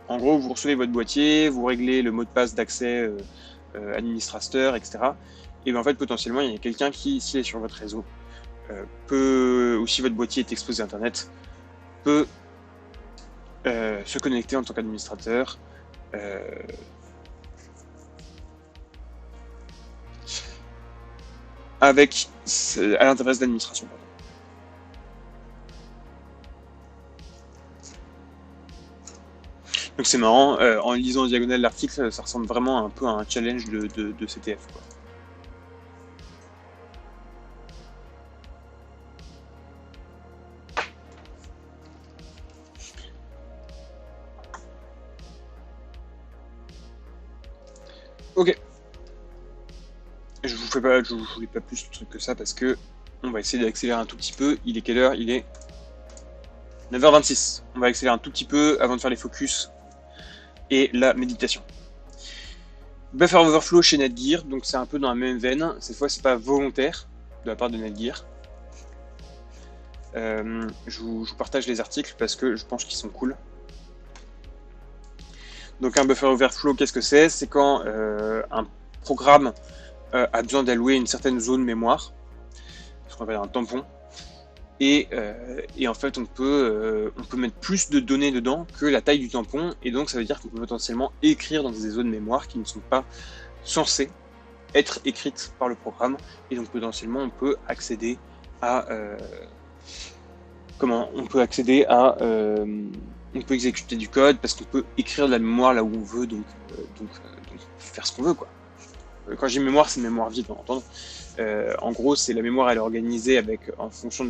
En gros, vous recevez votre boîtier, vous réglez le mot de passe d'accès administrateur, etc. Et bien en fait, potentiellement, il y a quelqu'un qui, s'il est sur votre réseau, ou si votre boîtier est exposé à Internet, peut se connecter en tant qu'administrateur à l'interface d'administration. Donc c'est marrant, en lisant en diagonale l'article, ça ressemble vraiment un peu à un challenge de CTF, quoi. Ok. Je vous fais pas plus de trucs que ça parce que on va essayer d'accélérer un tout petit peu. Il est quelle heure? Il est 9h26. On va accélérer un tout petit peu avant de faire les focus et la méditation. Buffer overflow chez Netgear, donc c'est un peu dans la même veine. Cette fois, c'est pas volontaire de la part de Netgear. Je vous partage les articles parce que je pense qu'ils sont cool. Donc un buffer overflow, qu'est-ce que c'est? C'est quand un programme a besoin d'allouer une certaine zone mémoire, ce qu'on appelle un tampon, et en fait on peut mettre plus de données dedans que la taille du tampon, et donc ça veut dire qu'on peut potentiellement écrire dans des zones mémoire qui ne sont pas censées être écrites par le programme, et donc potentiellement on peut accéder à on peut exécuter du code parce qu'on peut écrire de la mémoire là où on veut, donc faire ce qu'on veut, quoi. Quand j'ai mémoire, c'est mémoire vide, on entend. En gros, c'est la mémoire, elle est organisée en fonction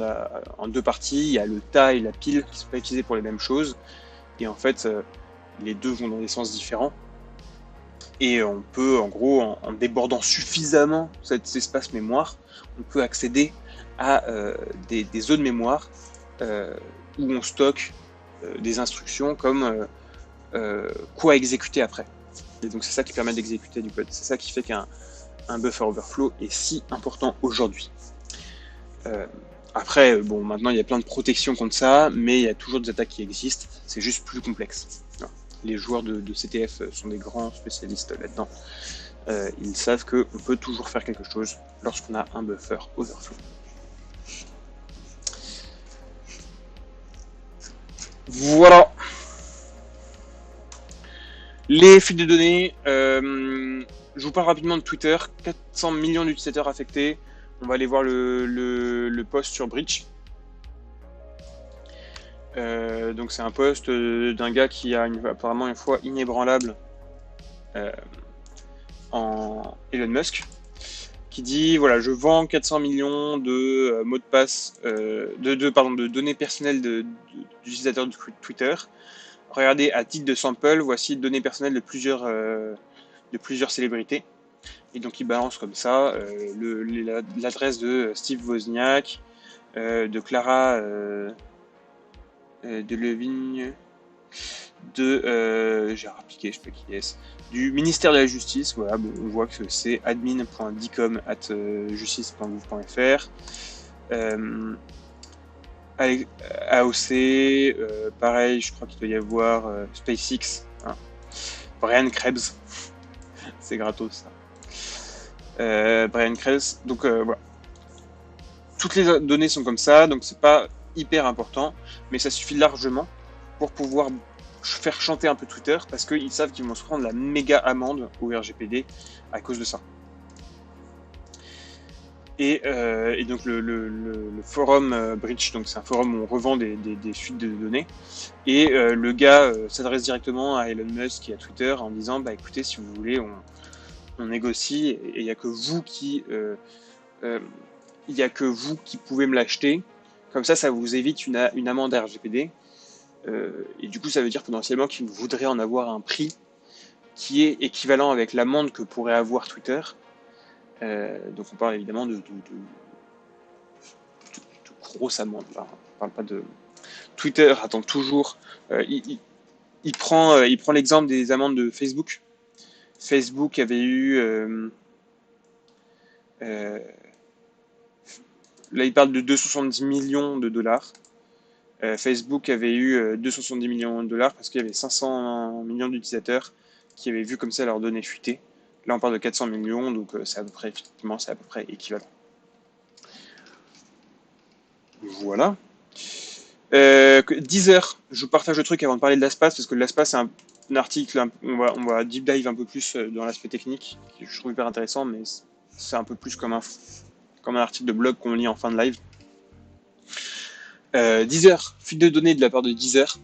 en deux parties. Il y a le tas et la pile qui ne sont pas utilisés pour les mêmes choses. Et en fait, les deux vont dans des sens différents. Et on peut, en gros, en débordant suffisamment cet espace mémoire, on peut accéder à des zones mémoire où on stocke des instructions comme quoi exécuter après. Et donc c'est ça qui permet d'exécuter du code. C'est ça qui fait qu'un buffer overflow est si important aujourd'hui. Après, bon, maintenant il y a plein de protections contre ça, mais il y a toujours des attaques qui existent. C'est juste plus complexe. Les joueurs de CTF sont des grands spécialistes là-dedans. Ils savent qu'on peut toujours faire quelque chose lorsqu'on a un buffer overflow. Voilà. Les fuites de données. Je vous parle rapidement de Twitter. 400 millions d'utilisateurs affectés. On va aller voir le post sur Breach. Donc c'est un post d'un gars qui a apparemment une foi inébranlable en Elon Musk, qui dit voilà, je vends 400 millions de mots de passe, de données personnelles d'utilisateurs de Twitter. Regardez, à titre de sample, voici données personnelles de plusieurs célébrités. Et donc il balance comme ça l'adresse de Steve Wozniak, de Clara de Levigne, j'ai rappliqué, je sais pas qui est-ce, du ministère de la Justice. Voilà, bon, on voit que c'est admin.dicom@justice.gouv.fr. AOC, pareil, je crois qu'il doit y avoir SpaceX, hein. Brian Krebs, c'est gratos ça. Brian Krebs, donc voilà. Toutes les données sont comme ça, donc c'est pas hyper important, mais ça suffit largement pour pouvoir faire chanter un peu Twitter, parce qu'ils savent qu'ils vont se prendre la méga amende au RGPD à cause de ça. Et donc le forum Breach, donc c'est un forum où on revend des fuites de données, et le gars s'adresse directement à Elon Musk et à Twitter en disant bah écoutez, si vous voulez, on négocie, et il n'y a que vous qui pouvez me l'acheter. Comme ça vous évite une amende RGPD. Et du coup, ça veut dire potentiellement qu'il voudrait en avoir un prix qui est équivalent avec l'amende que pourrait avoir Twitter. Donc on parle évidemment de grosses amendes. Là. On parle pas de... Twitter attend toujours... il prend l'exemple des amendes de Facebook. Facebook avait eu... là, il parle de 270 millions de dollars. Facebook avait eu 270 millions de dollars parce qu'il y avait 500 millions d'utilisateurs qui avaient vu comme ça leurs données fuiter. Là, on parle de 400 millions, donc c'est à peu près, effectivement, c'est à peu près équivalent. Voilà. Deezer, je vous partage le truc avant de parler de l'ASPAS, parce que l'ASPAS, c'est un article, on va deep dive un peu plus dans l'aspect technique, que je trouve hyper intéressant, mais c'est un peu plus comme un article de blog qu'on lit en fin de live. Deezer, fuite de données de la part de Deezer.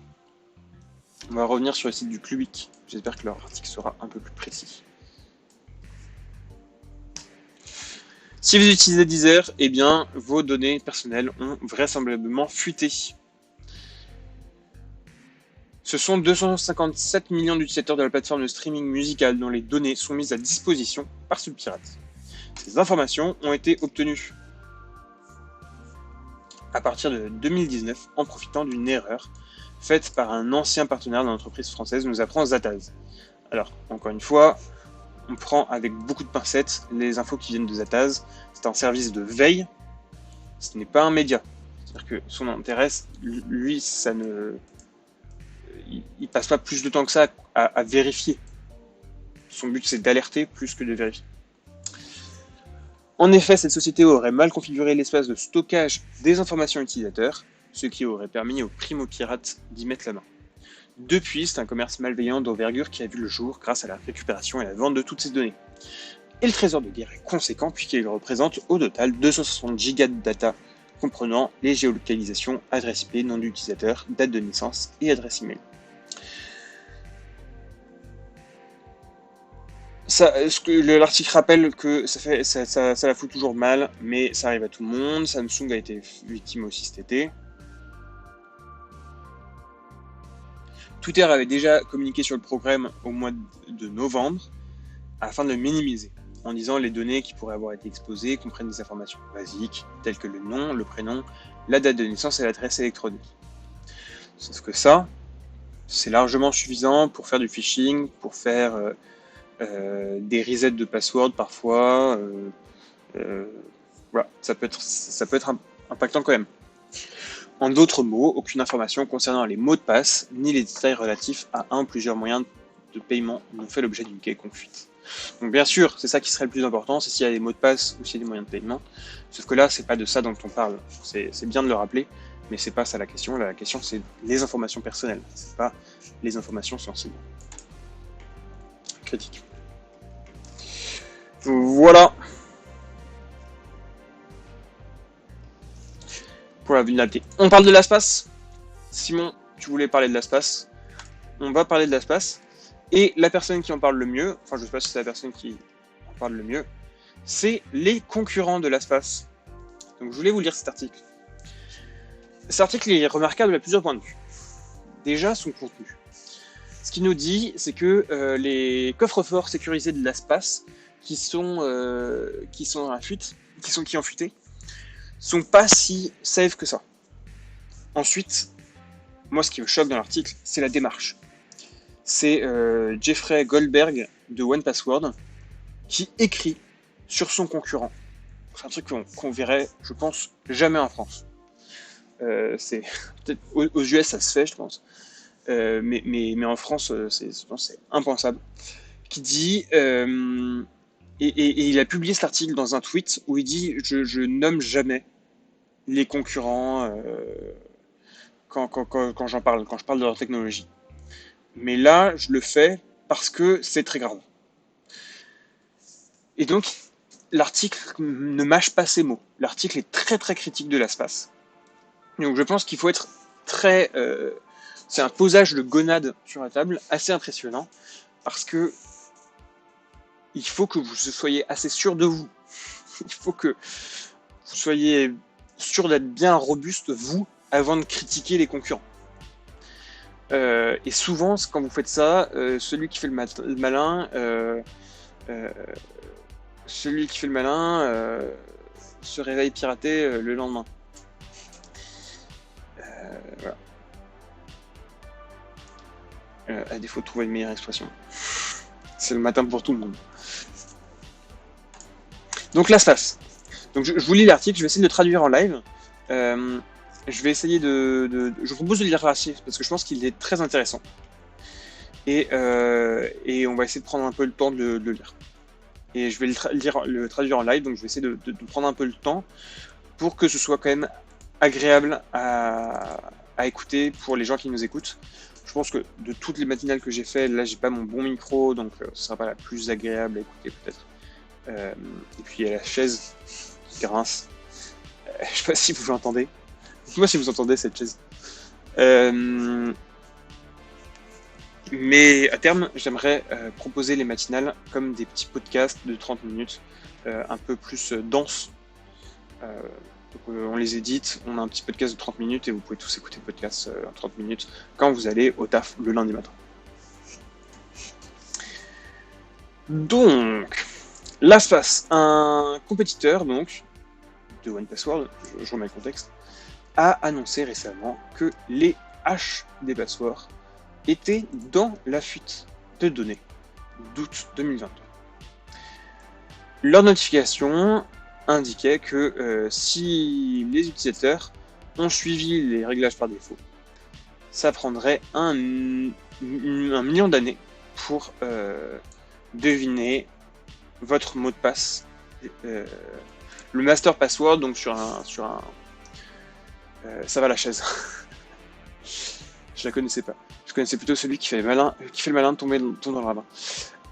On va revenir sur le site du Clubic. J'espère que leur article sera un peu plus précis. Si vous utilisez Deezer, eh bien, vos données personnelles ont vraisemblablement fuité. Ce sont 257 millions d'utilisateurs de la plateforme de streaming musical dont les données sont mises à disposition par Subpirate. Ces informations ont été obtenues à partir de 2019 en profitant d'une erreur faite par un ancien partenaire de l'entreprise française, nous apprend Zataz. Alors, encore une fois, on prend avec beaucoup de pincettes les infos qui viennent de Zataz. C'est un service de veille, ce n'est pas un média. C'est-à-dire que son intérêt, lui, ça ne... Il passe pas plus de temps que ça à vérifier. Son but, c'est d'alerter plus que de vérifier. En effet, cette société aurait mal configuré l'espace de stockage des informations utilisateurs, ce qui aurait permis aux primo-pirates d'y mettre la main. Depuis, c'est un commerce malveillant d'envergure qui a vu le jour grâce à la récupération et la vente de toutes ces données. Et le trésor de guerre est conséquent puisqu'il représente au total 260 gigas de data, comprenant les géolocalisations, adresse IP, nom d'utilisateur, date de naissance et adresse email. L'article rappelle que ça la fout toujours mal, mais ça arrive à tout le monde. Samsung a été victime aussi cet été. Twitter avait déjà communiqué sur le programme au mois de novembre afin de le minimiser, en disant les données qui pourraient avoir été exposées comprennent des informations basiques, telles que le nom, le prénom, la date de naissance et l'adresse électronique. Sauf que ça, c'est largement suffisant pour faire du phishing, pour faire des resets de password parfois. Voilà, ça peut être impactant quand même. En d'autres mots, aucune information concernant les mots de passe, ni les détails relatifs à un ou plusieurs moyens de paiement n'ont fait l'objet d'une quelconque fuite. Donc bien sûr, c'est ça qui serait le plus important, c'est s'il y a des mots de passe ou s'il y a des moyens de paiement. Sauf que là, c'est pas de ça dont on parle. C'est bien de le rappeler, mais c'est pas ça la question. La question, c'est les informations personnelles, c'est pas les informations sensibles. Critique. Voilà. Pour la vulnérabilité. On parle de l'espace. Simon, tu voulais parler de l'espace. On va parler de l'espace. Et la personne qui en parle le mieux, enfin je sais pas si c'est la personne qui en parle le mieux, c'est les concurrents de l'espace. Donc je voulais vous lire cet article. Cet article est remarquable à plusieurs points de vue. Déjà, son contenu. Ce qu'il nous dit, c'est que les coffres-forts sécurisés de l'espace qui ont fuité, sont pas si safe que ça. Ensuite, moi ce qui me choque dans l'article, c'est la démarche. C'est Jeffrey Goldberg de 1Password qui écrit sur son concurrent. C'est un truc qu'on verrait, je pense, jamais en France. C'est peut-être aux US ça se fait, je pense, mais en France c'est impensable. Qui dit et il a publié cet article dans un tweet où il dit je nomme jamais les concurrents quand j'en parle, quand je parle de leur technologie. Mais là, je le fais parce que c'est très grave. Et donc, l'article ne mâche pas ses mots. L'article est très très critique de l'espace. Donc je pense qu'il faut être très... c'est un posage de gonade sur la table assez impressionnant parce que il faut que vous soyez assez sûr de vous. Il faut que vous soyez sûr d'être bien robuste, vous, avant de critiquer les concurrents. Et souvent, quand vous faites ça, celui qui fait le malin, se réveille piraté le lendemain. Voilà. À défaut de trouver une meilleure expression. C'est le matin pour tout le monde. Donc l'espace. Donc je vous lis l'article, je vais essayer de le traduire en live. Je vais essayer je vous propose de lire l'article parce que je pense qu'il est très intéressant. Et on va essayer de prendre un peu le temps de le lire. Et je vais le traduire en live, donc je vais essayer de prendre un peu le temps pour que ce soit quand même agréable à écouter pour les gens qui nous écoutent. Je pense que de toutes les matinales que j'ai fait, là j'ai pas mon bon micro, donc ce sera pas la plus agréable à écouter peut-être. Et puis il y a la chaise qui grince. Je sais pas si vous l'entendez. Dites-moi si vous entendez cette chaise. Mais à terme, j'aimerais proposer les matinales comme des petits podcasts de 30 minutes, un peu plus denses. Donc, on les édite, on a un petit podcast de 30 minutes et vous pouvez tous écouter le podcast en 30 minutes quand vous allez au taf le lundi matin. Donc, LastPass, un compétiteur donc de 1Password, je remets le contexte, a annoncé récemment que les hashes des passwords étaient dans la fuite de données d'août 2022. Leur notification indiquait que si les utilisateurs ont suivi les réglages par défaut, ça prendrait un million d'années pour deviner votre mot de passe, le master password, donc sur un ça va la chaise. Je la connaissais pas. Je connaissais plutôt celui qui fait le malin de tomber dans le ravin.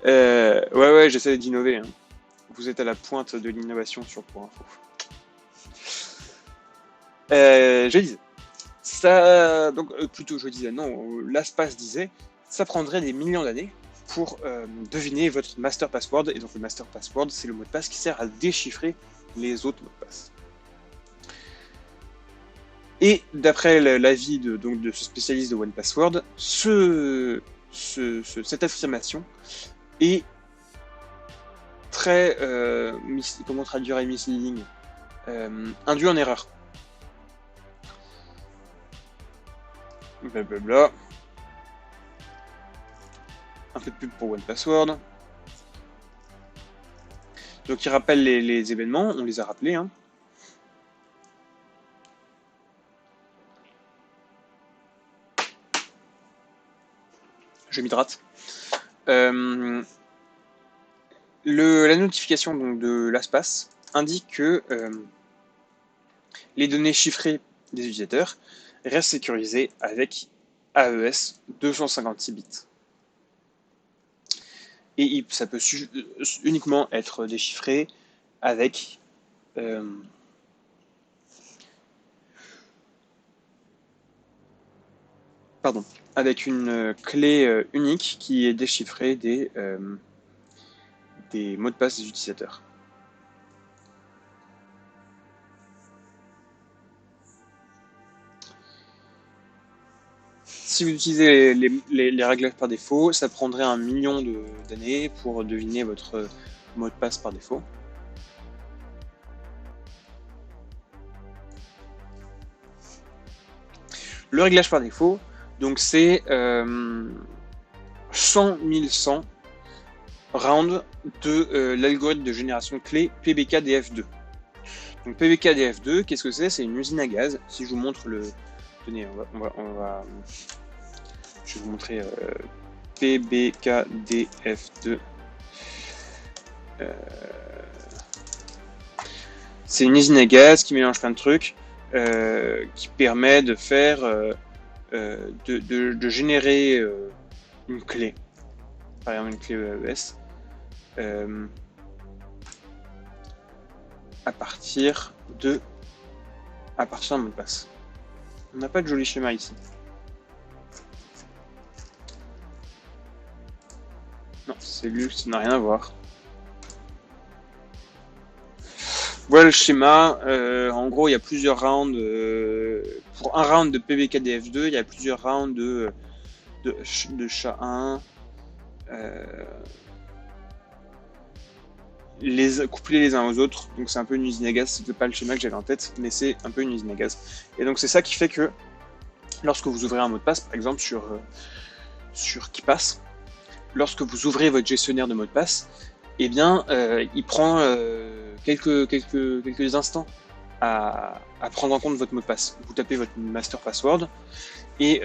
Ouais, j'essaie d'innover. Hein. Vous êtes à la pointe de l'innovation sur Pour Info. Je disais. Ça, donc, plutôt, je disais, non, LastPass disait, ça prendrait des millions d'années pour deviner votre master password. Et donc le master password, c'est le mot de passe qui sert à déchiffrer les autres mots de passe. Et d'après l'avis de ce spécialiste de OnePassword, cette affirmation est très, comment traduire misleading, induit en erreur. Blablabla. Un peu de pub pour OnePassword. Donc il rappelle les événements, on les a rappelés. Hein. Je m'hydrate. La notification donc, de LastPass indique que les données chiffrées des utilisateurs restent sécurisées avec AES 256 bits. Et ça peut uniquement être déchiffré avec avec une clé unique qui est déchiffrée des mots de passe des utilisateurs. Si vous utilisez les réglages par défaut, ça prendrait 1 million d'années pour deviner votre mot de passe par défaut. Le réglage par défaut, donc c'est 100 100 rounds de l'algorithme de génération clé PBKDF2. Donc PBKDF2, qu'est-ce que c'est? C'est une usine à gaz. Si je vous montre le... Tenez, je vais vous montrer PBKDF2. C'est une usine à gaz qui mélange plein de trucs, qui permet de faire, de générer une clé, par exemple une clé EAES, à partir d'un mot de passe. On n'a pas de joli schéma ici. Non, c'est lui, ça n'a rien à voir. Voilà le schéma. En gros, il y a plusieurs rounds. Pour un round de PBKDF2, il y a plusieurs rounds de SHA-1. Couplés les uns aux autres. Donc c'est un peu une usine à gaz. C'était pas le schéma que j'avais en tête, mais c'est un peu une usine à gaz. Et donc c'est ça qui fait que lorsque vous ouvrez un mot de passe, par exemple sur KeePass, lorsque vous ouvrez votre gestionnaire de mot de passe, eh bien, il prend quelques instants à prendre en compte votre mot de passe. Vous tapez votre master password et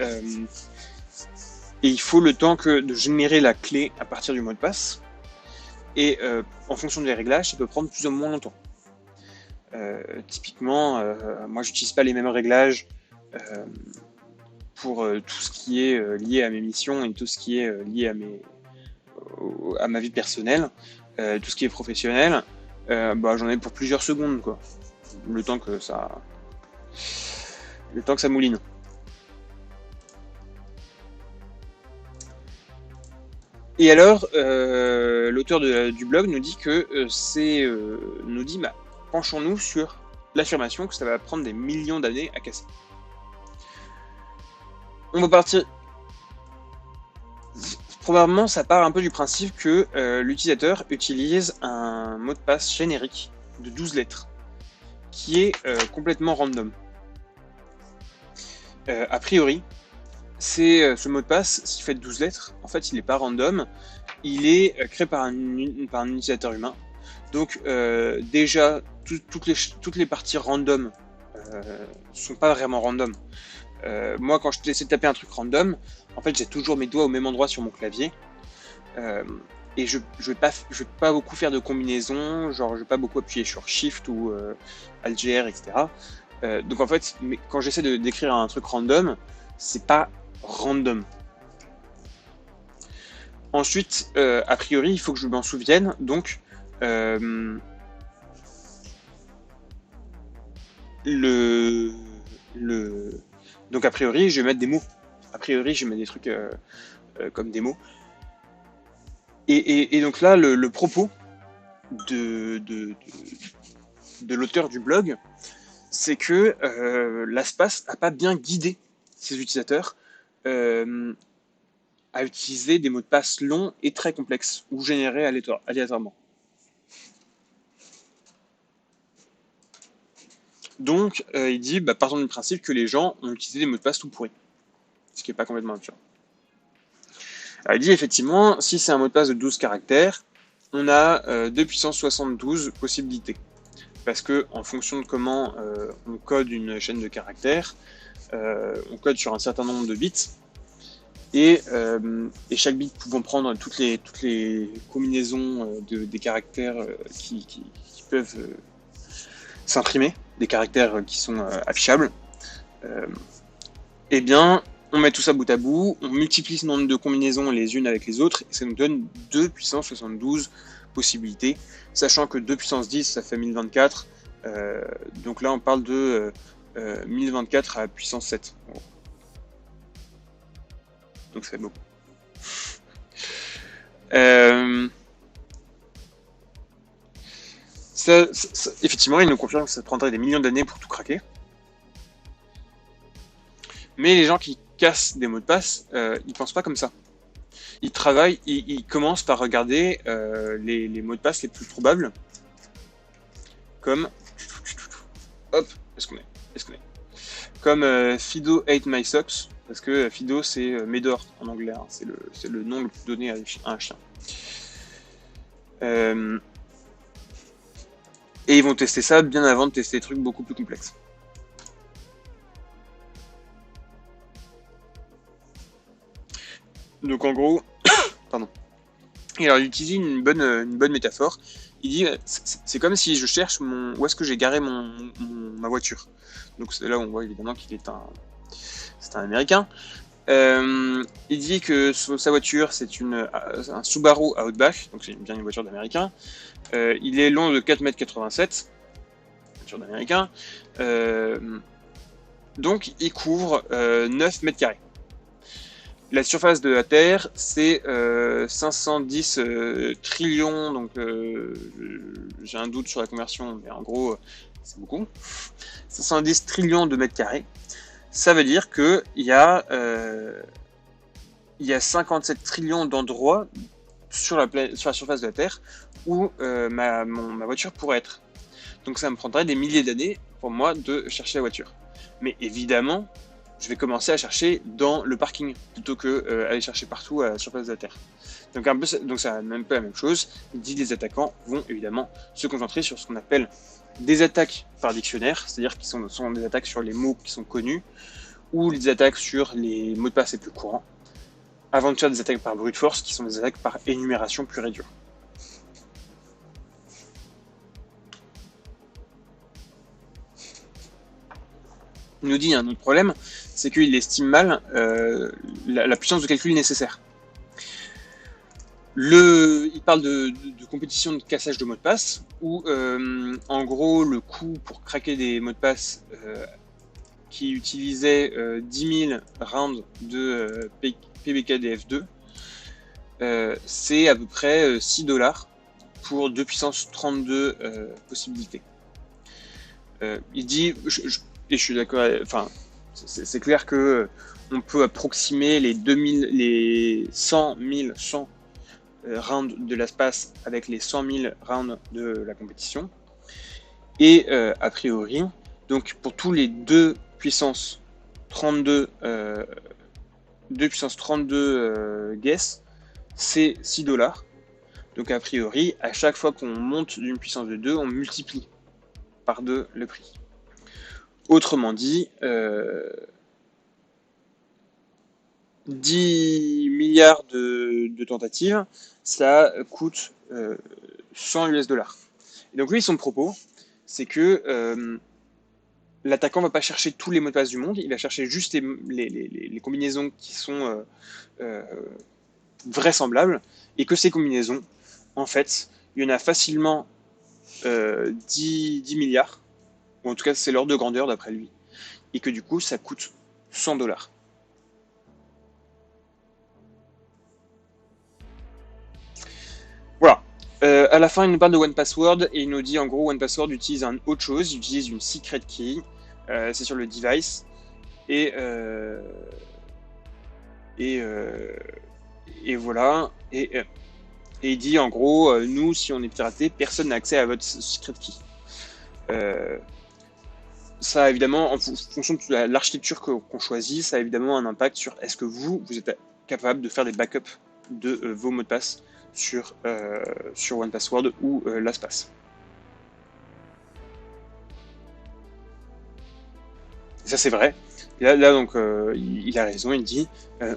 il faut le temps de générer la clé à partir du mot de passe. Et en fonction des réglages, ça peut prendre plus ou moins longtemps. Typiquement, moi, j'utilise pas les mêmes réglages pour tout ce qui est lié à mes missions et tout ce qui est lié à ma vie personnelle. Tout ce qui est professionnel, j'en ai pour plusieurs secondes, quoi. Le temps que ça mouline. Et alors, l'auteur du blog nous dit que penchons-nous sur l'affirmation que ça va prendre des millions d'années à casser. On va partir. Probablement, ça part un peu du principe que l'utilisateur utilise un mot de passe générique de 12 lettres qui est complètement random. A priori, ce mot de passe, s'il fait 12 lettres, en fait, il n'est pas random, il est créé par un utilisateur humain. Donc, déjà, toutes les parties random sont pas vraiment random. Moi, quand je essaie de taper un truc random, en fait, j'ai toujours mes doigts au même endroit sur mon clavier. Et je vais pas beaucoup faire de combinaisons, genre je vais pas beaucoup appuyer sur Shift ou Alt-GR, etc. Donc en fait, quand j'essaie de décrire un truc random, c'est pas random. Ensuite, a priori, il faut que je m'en souvienne, donc donc a priori, je vais mettre des mots. A priori, je vais mettre des trucs comme des mots. Et donc là, le propos de, de, de l'auteur du blog, c'est que LastPass n'a pas bien guidé ses utilisateurs à utiliser des mots de passe longs et très complexes ou générés aléatoirement. Donc, il dit, partons du principe que les gens ont utilisé des mots de passe tout pourris, ce qui n'est pas complètement absurde. Alors, il dit effectivement, si c'est un mot de passe de 12 caractères, on a 2 puissance 72 possibilités. Parce que, en fonction de comment on code une chaîne de caractères, on code sur un certain nombre de bits, et chaque bit pouvant prendre toutes les combinaisons des caractères qui peuvent s'imprimer, des caractères qui sont affichables, eh bien, on met tout ça bout à bout, on multiplie ce nombre de combinaisons les unes avec les autres, et ça nous donne 2 puissance 72 possibilités, sachant que 2 puissance 10, ça fait 1024, donc là on parle de 1024 à puissance 7. Donc c'est beaucoup. Effectivement, il nous confirme que ça prendrait des millions d'années pour tout craquer. Mais les gens qui cassent des mots de passe, ils pensent pas comme ça. Ils travaillent, ils commencent par regarder les mots de passe les plus probables, comme hop, est-ce qu'on est comme Fido ate my socks, parce que Fido c'est Médor en anglais, hein, c'est le nom le plus donné à un chien. Et ils vont tester ça bien avant de tester des trucs beaucoup plus complexes. Donc en gros, pardon. Et alors il utilise une bonne métaphore. Il dit c'est comme si je cherche où est-ce que j'ai garé ma voiture. Donc c'est là où on voit évidemment qu'il est un Américain. Il dit que sa voiture c'est un Subaru Outback, donc c'est bien une voiture d'Américain. Il est long de 4,87 m, voiture d'Américain. Donc il couvre 9 mètres carrés. La surface de la Terre, c'est 510 trillions, donc j'ai un doute sur la conversion, mais en gros, c'est beaucoup. 510 trillions de mètres carrés. Ça veut dire qu'il y a 57 trillions d'endroits sur la surface de la Terre où ma voiture pourrait être. Donc ça me prendrait des milliers d'années pour moi de chercher la voiture. Mais évidemment, je vais commencer à chercher dans le parking plutôt que aller chercher partout à la surface de la Terre. Donc c'est un peu la même chose. Il dit que les attaquants vont évidemment se concentrer sur ce qu'on appelle des attaques par dictionnaire, c'est-à-dire qui sont des attaques sur les mots qui sont connus, ou des attaques sur les mots de passe les plus courants, avant de faire des attaques par brute force, qui sont des attaques par énumération pure et dure. Il nous dit un autre problème, c'est qu'il estime mal la puissance de calcul nécessaire. Il parle de compétition de cassage de mots de passe, où en gros le coût pour craquer des mots de passe qui utilisaient 10 000 rounds de PBKDF2, c'est à peu près 6 $ pour 2 puissance 32 possibilités. Il dit, et je suis d'accord, enfin, c'est clair que on peut approximer les 100 000 rounds de l'espace avec les 100 000 rounds de la compétition. Et a priori, donc pour tous les 2 puissance 32 guess, c'est 6 $. Donc a priori, à chaque fois qu'on monte d'une puissance de 2, on multiplie par 2 le prix. Autrement dit, 10 milliards de tentatives, ça coûte 100 US $. Et donc lui, son propos, c'est que l'attaquant ne va pas chercher tous les mots de passe du monde, il va chercher juste les combinaisons qui sont vraisemblables, et que ces combinaisons, en fait, il y en a facilement 10 milliards, ou en tout cas c'est l'ordre de grandeur d'après lui, et que du coup ça coûte 100 $. À la fin, il nous parle de OnePassword et il nous dit en gros OnePassword utilise autre chose, il utilise une secret key, c'est sur le device et euh, et, euh, et voilà et il dit en gros nous si on est piraté, personne n'a accès à votre secret key. Euh, Ça évidemment en fonction de l'architecture qu'on choisit, ça a évidemment un impact sur est-ce que vous êtes capable de faire des backups de vos mots de passe sur OnePassword ou LastPass. Et ça c'est vrai. Et là donc il a raison, il dit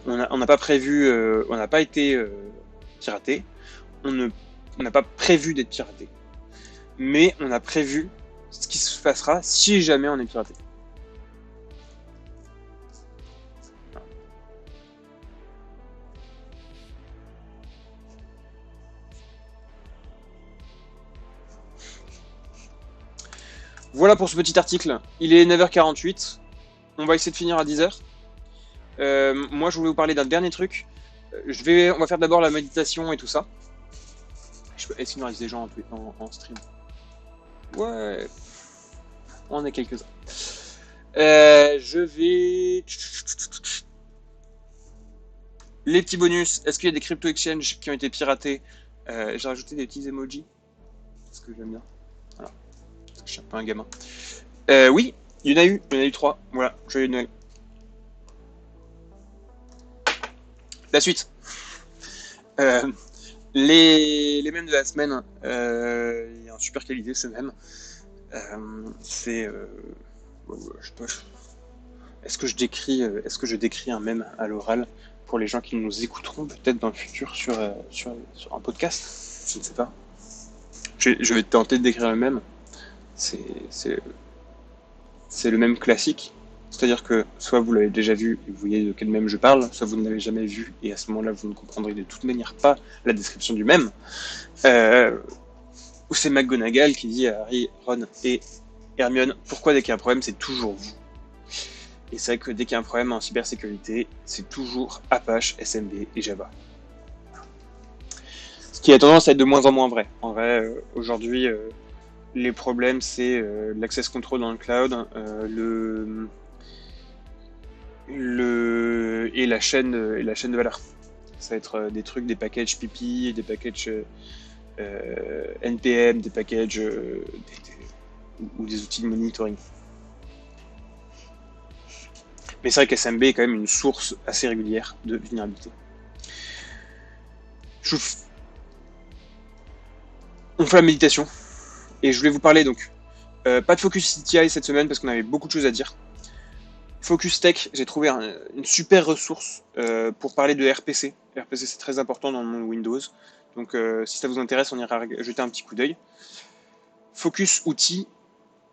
on n'a pas prévu, on n'a pas été piraté, on n'a pas prévu d'être piraté, mais on a prévu ce qui se passera si jamais on est piraté. Voilà pour ce petit article. Il est 9h48. On va essayer de finir à 10h. Moi, je voulais vous parler d'un dernier truc. On va faire d'abord la méditation et tout ça. Est-ce qu'il nous reste des gens en stream? Ouais, on est quelques-uns. Je vais... Les petits bonus. Est-ce qu'il y a des crypto exchanges qui ont été piratés? J'ai rajouté des petits emojis. Parce que j'aime bien. Voilà. Parce que je suis un peu un gamin. Oui, il y en a eu. Il y en a eu 3. Voilà, joyeux Noël. La suite. Euh, les mèmes de la semaine. Il y a un super qualité ce mème. C'est. Je sais pas. Est-ce que je décris un mème à l'oral pour les gens qui nous écouteront peut-être dans le futur sur un podcast? Je ne sais pas. Je vais tenter de décrire le mème. C'est c'est c'est le même classique. C'est-à-dire que soit vous l'avez déjà vu et vous voyez de quel mème je parle, soit vous ne l'avez jamais vu et à ce moment-là vous ne comprendrez de toute manière pas la description du mème. Ou c'est McGonagall qui dit à Harry, Ron et Hermione, pourquoi dès qu'il y a un problème c'est toujours vous? Et c'est vrai que dès qu'il y a un problème en cybersécurité, c'est toujours Apache, SMB et Java. Ce qui a tendance à être de moins en moins vrai. En vrai, aujourd'hui, les problèmes, c'est l'access control dans le cloud, et la chaîne de valeur. Ça va être des trucs, des packages pipi, des packages NPM, des packages ou des outils de monitoring. Mais c'est vrai qu'SMB est quand même une source assez régulière de vulnérabilité. On fait la méditation et je voulais vous parler donc pas de focus CTI cette semaine parce qu'on avait beaucoup de choses à dire. Focus Tech, j'ai trouvé une super ressource pour parler de RPC. RPC, c'est très important dans le monde Windows. Donc, si ça vous intéresse, on ira jeter un petit coup d'œil. Focus Outils.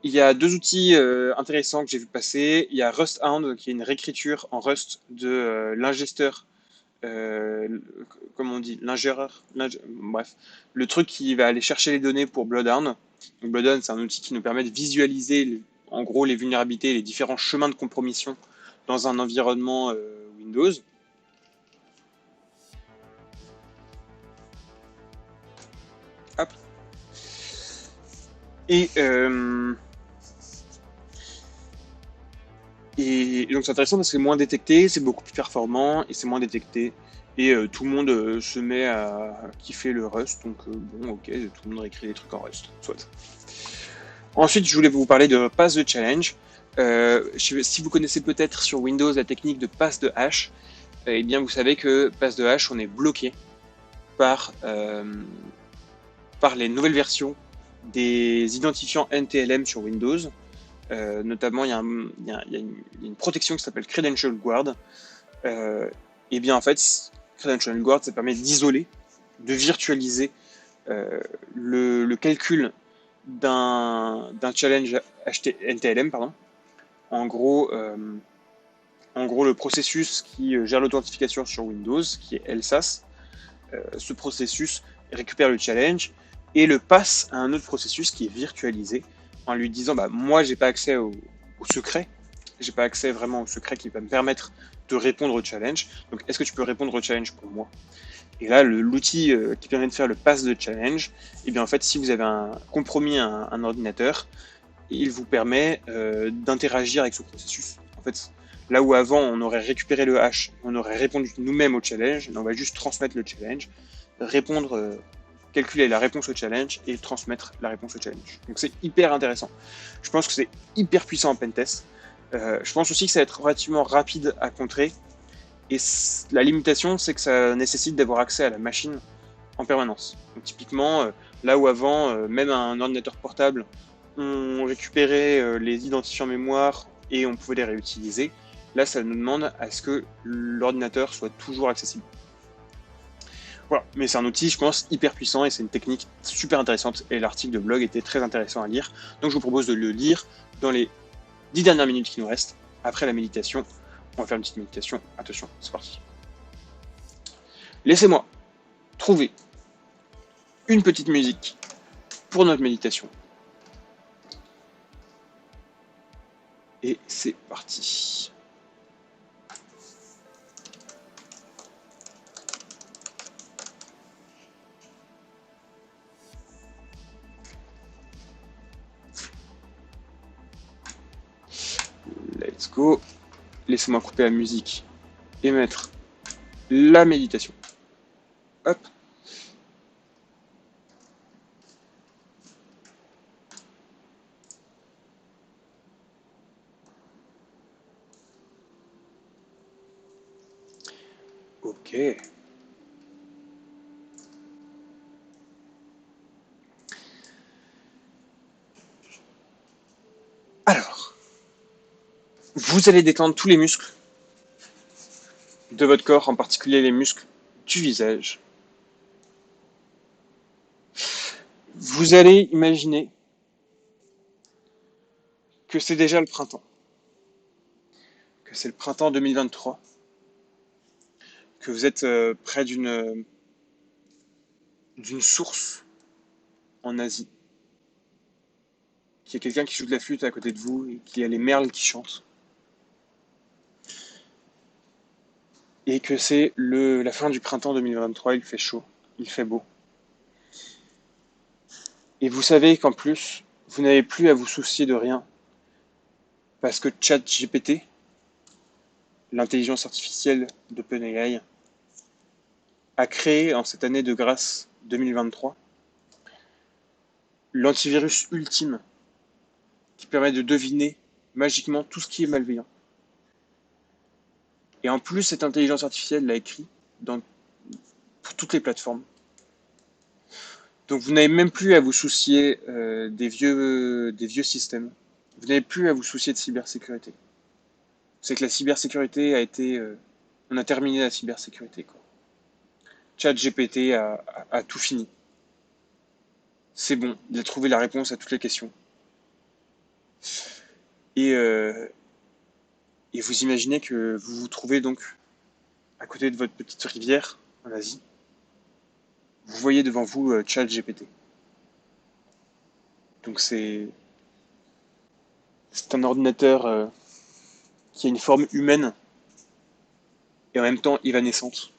Il y a deux outils intéressants que j'ai vu passer. Il y a RustHound, qui est une réécriture en Rust de l'ingesteur. Comment on dit? L'ingéreur. Bref. Le truc qui va aller chercher les données pour Bloodhound. Donc, Bloodhound, c'est un outil qui nous permet de visualiser en gros les vulnérabilités et les différents chemins de compromission dans un environnement Windows. Hop. Et donc c'est intéressant parce que c'est moins détecté, c'est beaucoup plus performant et c'est moins détecté. Et tout le monde se met à kiffer le Rust, donc bon ok, tout le monde réécrit des trucs en Rust, soit. Ensuite, je voulais vous parler de Pass the Challenge. Si vous connaissez peut-être sur Windows la technique de passe de hash, eh bien vous savez que passe de hash, on est bloqué par les nouvelles versions des identifiants NTLM sur Windows. Notamment, il y a une protection qui s'appelle Credential Guard. Et bien en fait, Credential Guard, ça permet d'isoler, de virtualiser le calcul d'un challenge NTLM, pardon. En gros, le processus qui gère l'authentification sur Windows, qui est LSASS, ce processus récupère le challenge et le passe à un autre processus qui est virtualisé en lui disant bah, moi j'ai pas accès au secret, j'ai pas accès vraiment au secret qui va me permettre de répondre au challenge, donc est-ce que tu peux répondre au challenge pour moi? Et là, l'outil qui permet de faire le pass de challenge, et bien en fait, si vous avez compromis un ordinateur, il vous permet d'interagir avec ce processus. En fait, là où avant on aurait récupéré le hash, on aurait répondu nous-mêmes au challenge, on va juste transmettre le challenge, répondre, calculer la réponse au challenge et transmettre la réponse au challenge. Donc c'est hyper intéressant. Je pense que c'est hyper puissant en pentest. Je pense aussi que ça va être relativement rapide à contrer. Et la limitation, c'est que ça nécessite d'avoir accès à la machine en permanence. Donc, typiquement, là où avant, même un ordinateur portable, on récupérait les identifiants mémoire et on pouvait les réutiliser, là, ça nous demande à ce que l'ordinateur soit toujours accessible. Voilà, mais c'est un outil, je pense, hyper puissant et c'est une technique super intéressante et l'article de blog était très intéressant à lire. Donc je vous propose de le lire dans les 10 dernières minutes qui nous restent après la méditation. On va faire une petite méditation. Attention, c'est parti. Laissez-moi trouver une petite musique pour notre méditation. Et c'est parti. Let's go. Laissez-moi couper la musique et mettre la méditation. Hop. Ok. Alors, vous allez détendre tous les muscles de votre corps, en particulier les muscles du visage. Vous allez imaginer que c'est déjà le printemps, que c'est le printemps 2023, que vous êtes près d'une source en Asie, qu'il y a quelqu'un qui joue de la flûte à côté de vous et qu'il y a les merles qui chantent. Et que c'est la fin du printemps 2023, il fait chaud, il fait beau. Et vous savez qu'en plus, vous n'avez plus à vous soucier de rien, parce que ChatGPT, l'intelligence artificielle d'OpenAI, a créé en cette année de grâce 2023 l'antivirus ultime qui permet de deviner magiquement tout ce qui est malveillant. Et en plus, cette intelligence artificielle l'a écrit pour toutes les plateformes. Donc vous n'avez même plus à vous soucier des vieux systèmes. Vous n'avez plus à vous soucier de cybersécurité. C'est que la cybersécurité a été... on a terminé la cybersécurité, quoi. ChatGPT a tout fini. C'est bon, il a trouvé la réponse à toutes les questions. Et, euh, et vous imaginez que vous vous trouvez donc à côté de votre petite rivière en Asie. Vous voyez devant vous ChatGPT. Donc c'est un ordinateur qui a une forme humaine et en même temps évanescente.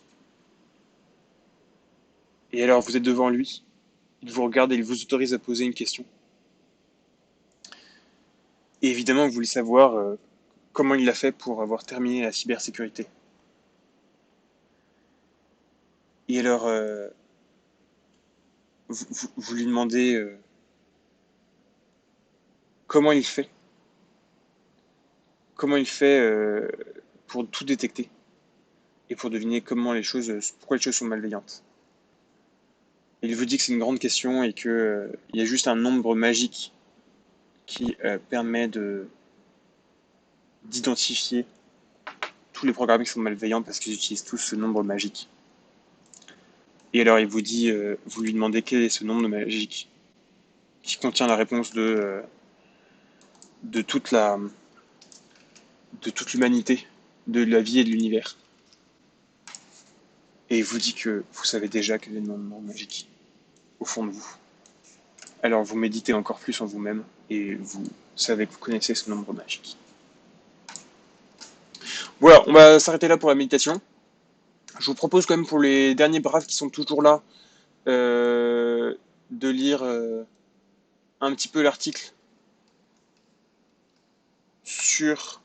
Et alors vous êtes devant lui, il vous regarde et il vous autorise à poser une question. Et évidemment, vous voulez savoir comment il a fait pour avoir terminé la cybersécurité. Et alors, vous lui demandez comment il fait. Comment il fait pour tout détecter et pour deviner pourquoi les choses sont malveillantes. Et il vous dit que c'est une grande question et qu'il y a juste un nombre magique qui permet d'identifier tous les programmes qui sont malveillants parce qu'ils utilisent tous ce nombre magique. Et alors il vous dit, vous lui demandez quel est ce nombre magique qui contient la réponse de toute l'humanité, de la vie et de l'univers. Et il vous dit que vous savez déjà quel est le nombre magique au fond de vous. Alors vous méditez encore plus en vous-même et vous savez que vous connaissez ce nombre magique. Voilà, on va s'arrêter là pour la méditation. Je vous propose quand même pour les derniers braves qui sont toujours là, de lire un petit peu l'article sur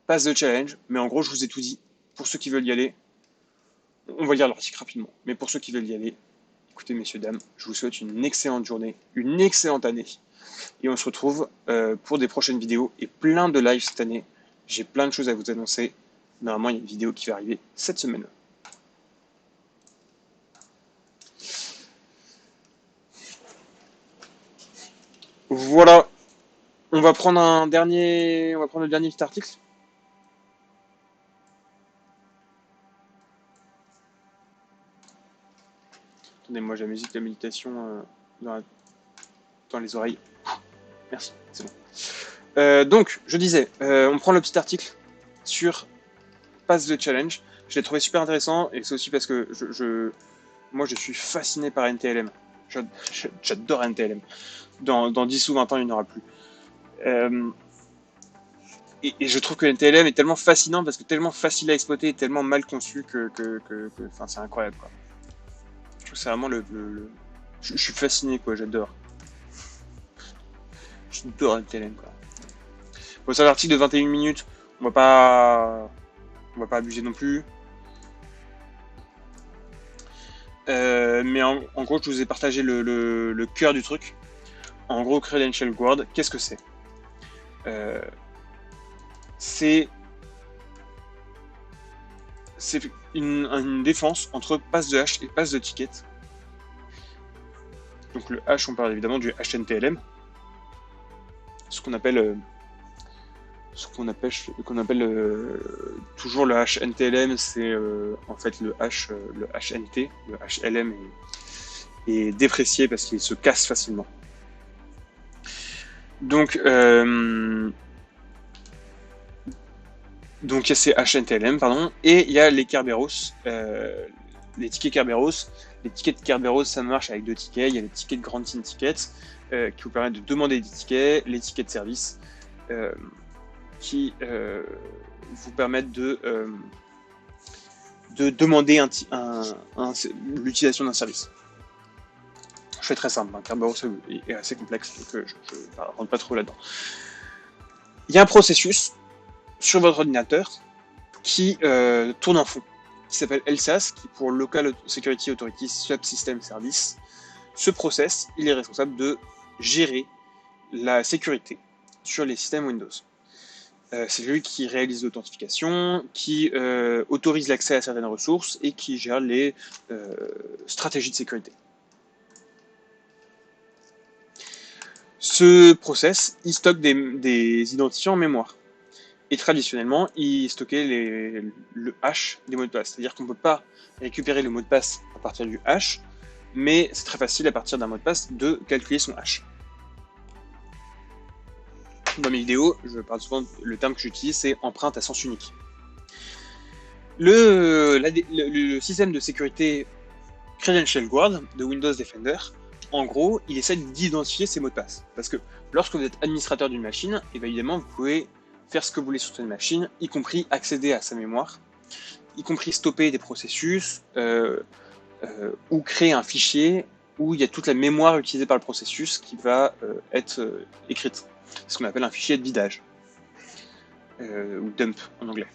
Pass the Challenge. Mais en gros, je vous ai tout dit. Pour ceux qui veulent y aller, on va lire l'article rapidement. Mais pour ceux qui veulent y aller, écoutez, messieurs, dames, je vous souhaite une excellente journée, une excellente année. Et on se retrouve pour des prochaines vidéos et plein de lives cette année. J'ai plein de choses à vous annoncer. Normalement, il y a une vidéo qui va arriver cette semaine. Voilà. On va prendre le dernier petit article. Attendez, moi j'ai la musique de la méditation dans les oreilles. Merci, c'est bon. Donc, je disais, on prend le petit article sur Pass the Challenge. Je l'ai trouvé super intéressant et c'est aussi parce que moi je suis fasciné par NTLM. J'adore NTLM. Dans 10 ou 20 ans, il n'y en aura plus. Et je trouve que NTLM est tellement fascinant parce que tellement facile à exploiter et tellement mal conçu que c'est incroyable, quoi. Je trouve que c'est vraiment je suis fasciné, quoi, j'adore. J'adore NTLM, quoi. Bon, c'est un article de 21 minutes, on va pas abuser non plus. Mais en gros, je vous ai partagé le cœur du truc. En gros, Credential Guard, qu'est-ce que c'est? C'est une défense entre passe de hash et passe de ticket. Donc le hash, on parle évidemment du HNTLM, ce qu'on appelle toujours le HNTLM, c'est en fait le HNT, le HLM est déprécié parce qu'il se casse facilement. Donc il y a ces HNTLM, pardon, et il y a les Kerberos, les tickets Kerberos. Les tickets de Kerberos, ça marche avec 2 tickets. Il y a les tickets de Granting Tickets qui vous permettent de demander des tickets, les tickets de service qui vous permettent de demander l'utilisation d'un service. Je fais très simple, hein. Kerberos est assez complexe, donc je ne rentre pas trop là-dedans. Il y a un processus sur votre ordinateur qui tourne en fond, qui s'appelle LSAS, qui pour Local Security Authority Subsystem Service. Ce process, il est responsable de gérer la sécurité sur les systèmes Windows. C'est lui qui réalise l'authentification, qui autorise l'accès à certaines ressources et qui gère les stratégies de sécurité. Ce process, il stocke des identifiants en mémoire. Et traditionnellement, il stockait le hash des mots de passe. C'est-à-dire qu'on ne peut pas récupérer le mot de passe à partir du hash, mais c'est très facile à partir d'un mot de passe de calculer son hash. Dans mes vidéos, je parle souvent, le terme que j'utilise, c'est empreinte à sens unique. Le système de sécurité Credential Guard de Windows Defender, en gros, il essaie d'identifier ses mots de passe. Parce que lorsque vous êtes administrateur d'une machine, et bien évidemment, vous pouvez faire ce que vous voulez sur cette machine, y compris accéder à sa mémoire, y compris stopper des processus, ou créer un fichier où il y a toute la mémoire utilisée par le processus qui va être écrite. C'est ce qu'on appelle un fichier de vidage, ou dump en anglais.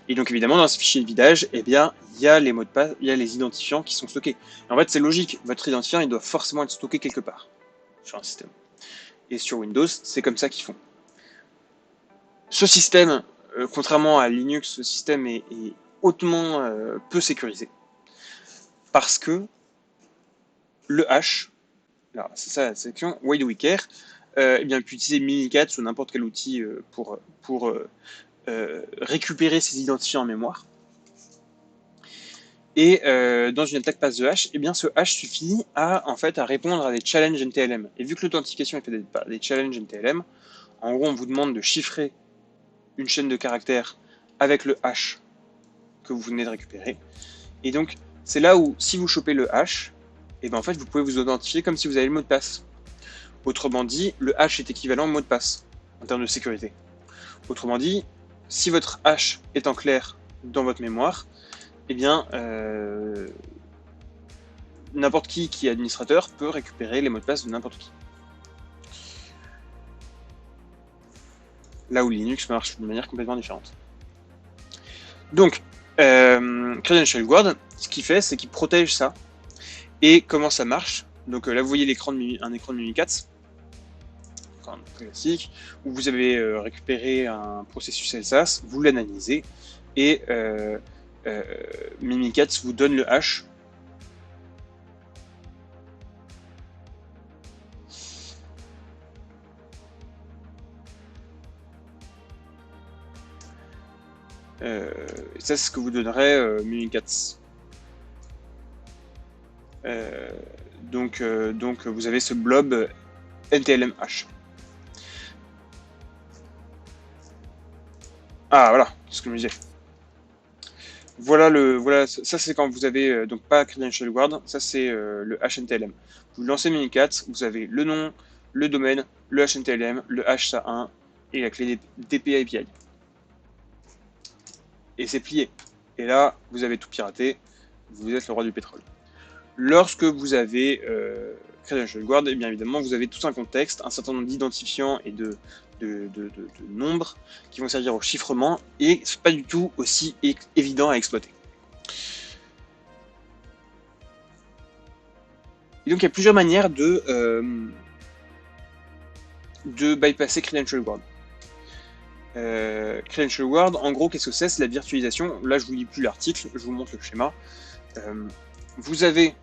Et donc évidemment, dans ce fichier de vidage, eh bien, il y a les mots de passe, il y a les identifiants qui sont stockés. Et en fait, c'est logique, votre identifiant, il doit forcément être stocké quelque part sur un système. Et sur Windows, c'est comme ça qu'ils font. Ce système, contrairement à Linux, ce système est hautement peu sécurisé. Parce que le hash, alors c'est ça la section, why do we care, eh bien, on peut utiliser Minicat ou n'importe quel outil pour récupérer ces identifiants en mémoire. Et dans une attaque passe de hash, eh bien, ce hash suffit à répondre à des challenges NTLM. Et vu que l'authentification est faite par des challenges NTLM, en gros, on vous demande de chiffrer une chaîne de caractères avec le hash que vous venez de récupérer. Et donc, c'est là où, si vous chopez le hash, et ben en fait, vous pouvez vous authentifier comme si vous avez le mot de passe. Autrement dit, le hash est équivalent au mot de passe en termes de sécurité. Autrement dit, si votre hash est en clair dans votre mémoire, eh bien, n'importe qui est administrateur peut récupérer les mots de passe de n'importe qui. Là où Linux marche de manière complètement différente. Donc, Credential Guard, ce qu'il fait, c'est qu'il protège ça. Et comment ça marche? Donc là, vous voyez un écran de Mimikatz, classique, où vous avez récupéré un processus LSASS, vous l'analysez, et Mimikatz vous donne le hash. Et ça, c'est ce que vous donnerait Mimikatz. Donc vous avez ce blob NTLM-H. Ah voilà, c'est ce que je me disais. Voilà, ça c'est quand vous avez donc pas Credential Guard, ça c'est le HNTLM. Vous lancez Mimikatz, vous avez le nom, le domaine, le HNTLM, le HSA1 et la clé DPA API. Et c'est plié. Et là, vous avez tout piraté, vous êtes le roi du pétrole. Lorsque vous avez Credential Guard, et bien évidemment, vous avez tout un contexte, un certain nombre d'identifiants et de nombres qui vont servir au chiffrement, et c'est pas du tout aussi évident à exploiter. Et donc il y a plusieurs manières de bypasser Credential Guard. Credential Guard, en gros, qu'est-ce que c'est? C'est la virtualisation. Là, je vous lis plus l'article, je vous montre le schéma. Vous avez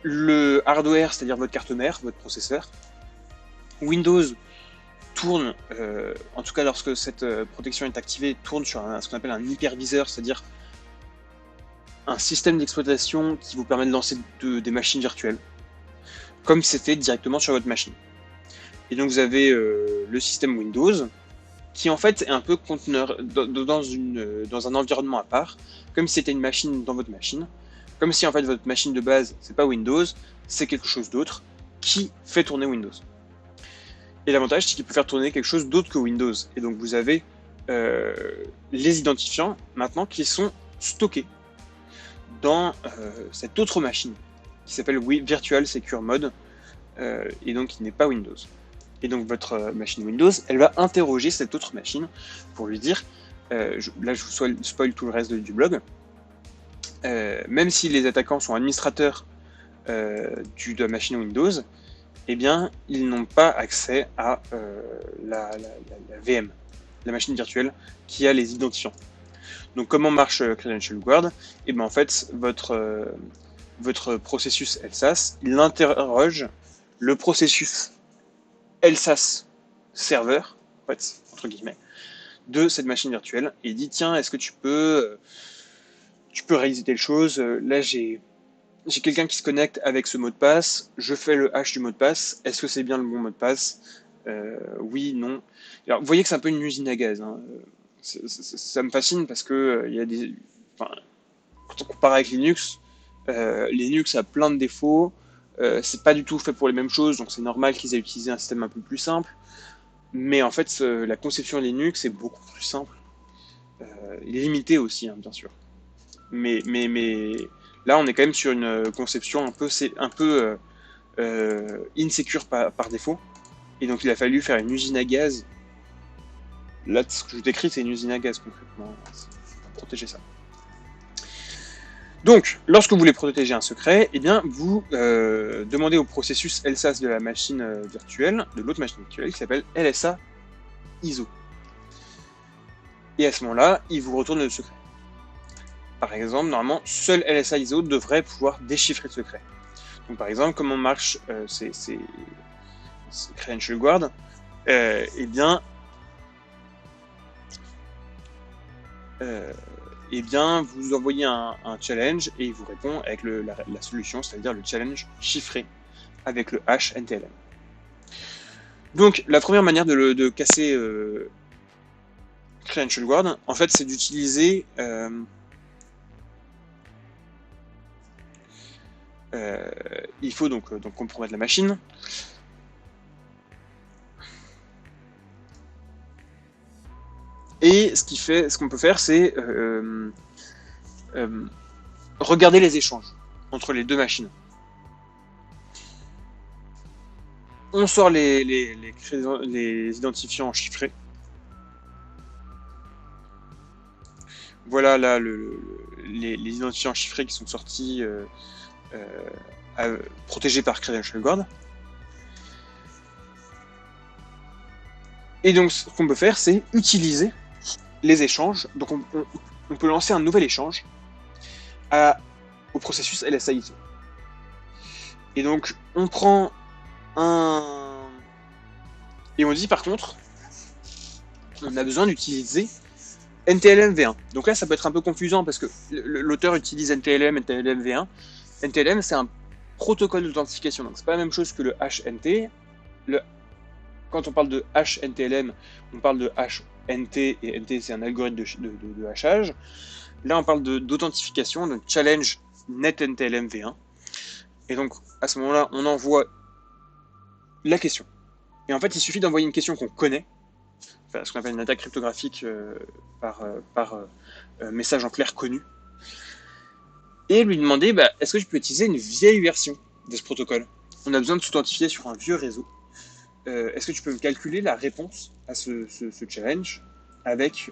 le hardware, c'est-à-dire votre carte mère, votre processeur. Windows tourne, en tout cas lorsque cette protection est activée, tourne sur ce qu'on appelle un hyperviseur, c'est-à-dire un système d'exploitation qui vous permet de lancer des machines virtuelles, comme si c'était directement sur votre machine. Et donc vous avez le système Windows, qui en fait est un peu conteneur dans un environnement à part, comme si c'était une machine dans votre machine, comme si en fait votre machine de base c'est pas Windows, c'est quelque chose d'autre qui fait tourner Windows. Et l'avantage c'est qu'il peut faire tourner quelque chose d'autre que Windows. Et donc vous avez les identifiants maintenant qui sont stockés dans cette autre machine qui s'appelle Virtual Secure Mode et donc qui n'est pas Windows. Et donc votre machine Windows, elle va interroger cette autre machine pour lui dire, là je vous spoil tout le reste du blog, même si les attaquants sont administrateurs de la machine Windows, eh bien ils n'ont pas accès à la VM, la machine virtuelle qui a les identifiants. Donc comment marche Credential Guard? Et bien en fait votre processus LSASS, il interroge le processus LSASS serveur, en fait, entre guillemets, de cette machine virtuelle et dit tiens, est-ce que tu peux réaliser telle chose? Là j'ai quelqu'un qui se connecte avec ce mot de passe, je fais le hash du mot de passe, est-ce que c'est bien le bon mot de passe? Oui, non. Alors, vous voyez que c'est un peu une usine à gaz. Hein. Ça me fascine parce que il y a des, enfin, quand on compare avec Linux, Linux a plein de défauts. C'est pas du tout fait pour les mêmes choses, donc c'est normal qu'ils aient utilisé un système un peu plus simple. Mais en fait, la conception Linux est beaucoup plus simple. Limitée aussi, hein, bien sûr. Mais là, on est quand même sur une conception un peu insecure par défaut. Et donc, il a fallu faire une usine à gaz. Là, ce que je vous décris, c'est une usine à gaz concrètement pour protéger ça. Donc, lorsque vous voulez protéger un secret, eh bien, vous demandez au processus LSASS de la machine virtuelle, de l'autre machine virtuelle, qui s'appelle LSA ISO. Et à ce moment-là, il vous retourne le secret. Par exemple, normalement, seul LSA ISO devrait pouvoir déchiffrer le secret. Donc, par exemple, comment marche ces Credential Guard? Eh bien, vous envoyez un challenge et il vous répond avec la solution, c'est-à-dire le challenge chiffré avec le hash NTLM. Donc, la première manière de casser Credential Guard, en fait, c'est d'utiliser il faut donc compromettre la machine. Et ce qu'on peut faire, c'est regarder les échanges entre les deux machines. On sort les identifiants chiffrés. Voilà là les identifiants chiffrés qui sont sortis protégés par Credential Guard. Et donc ce qu'on peut faire, c'est utiliser les échanges. Donc on peut lancer un nouvel échange au processus LSI-ISO. Et donc on prend et on dit par contre, on a besoin d'utiliser NTLM V1. Donc là, ça peut être un peu confusant parce que l'auteur utilise NTLM, NTLM V1. NTLM, c'est un protocole d'authentification. Donc c'est pas la même chose que le HNT. Quand on parle de HNTLM, on parle de HNT, et NT, c'est un algorithme de hachage. Là, on parle d'authentification, de challenge NetNTLM V1. Et donc, à ce moment-là, on envoie la question. Et en fait, il suffit d'envoyer une question qu'on connaît, enfin, ce qu'on appelle une attaque cryptographique par message en clair connu, et lui demander est-ce que je peux utiliser une vieille version de ce protocole? On a besoin de s'authentifier sur un vieux réseau. Est-ce que tu peux me calculer la réponse à ce challenge avec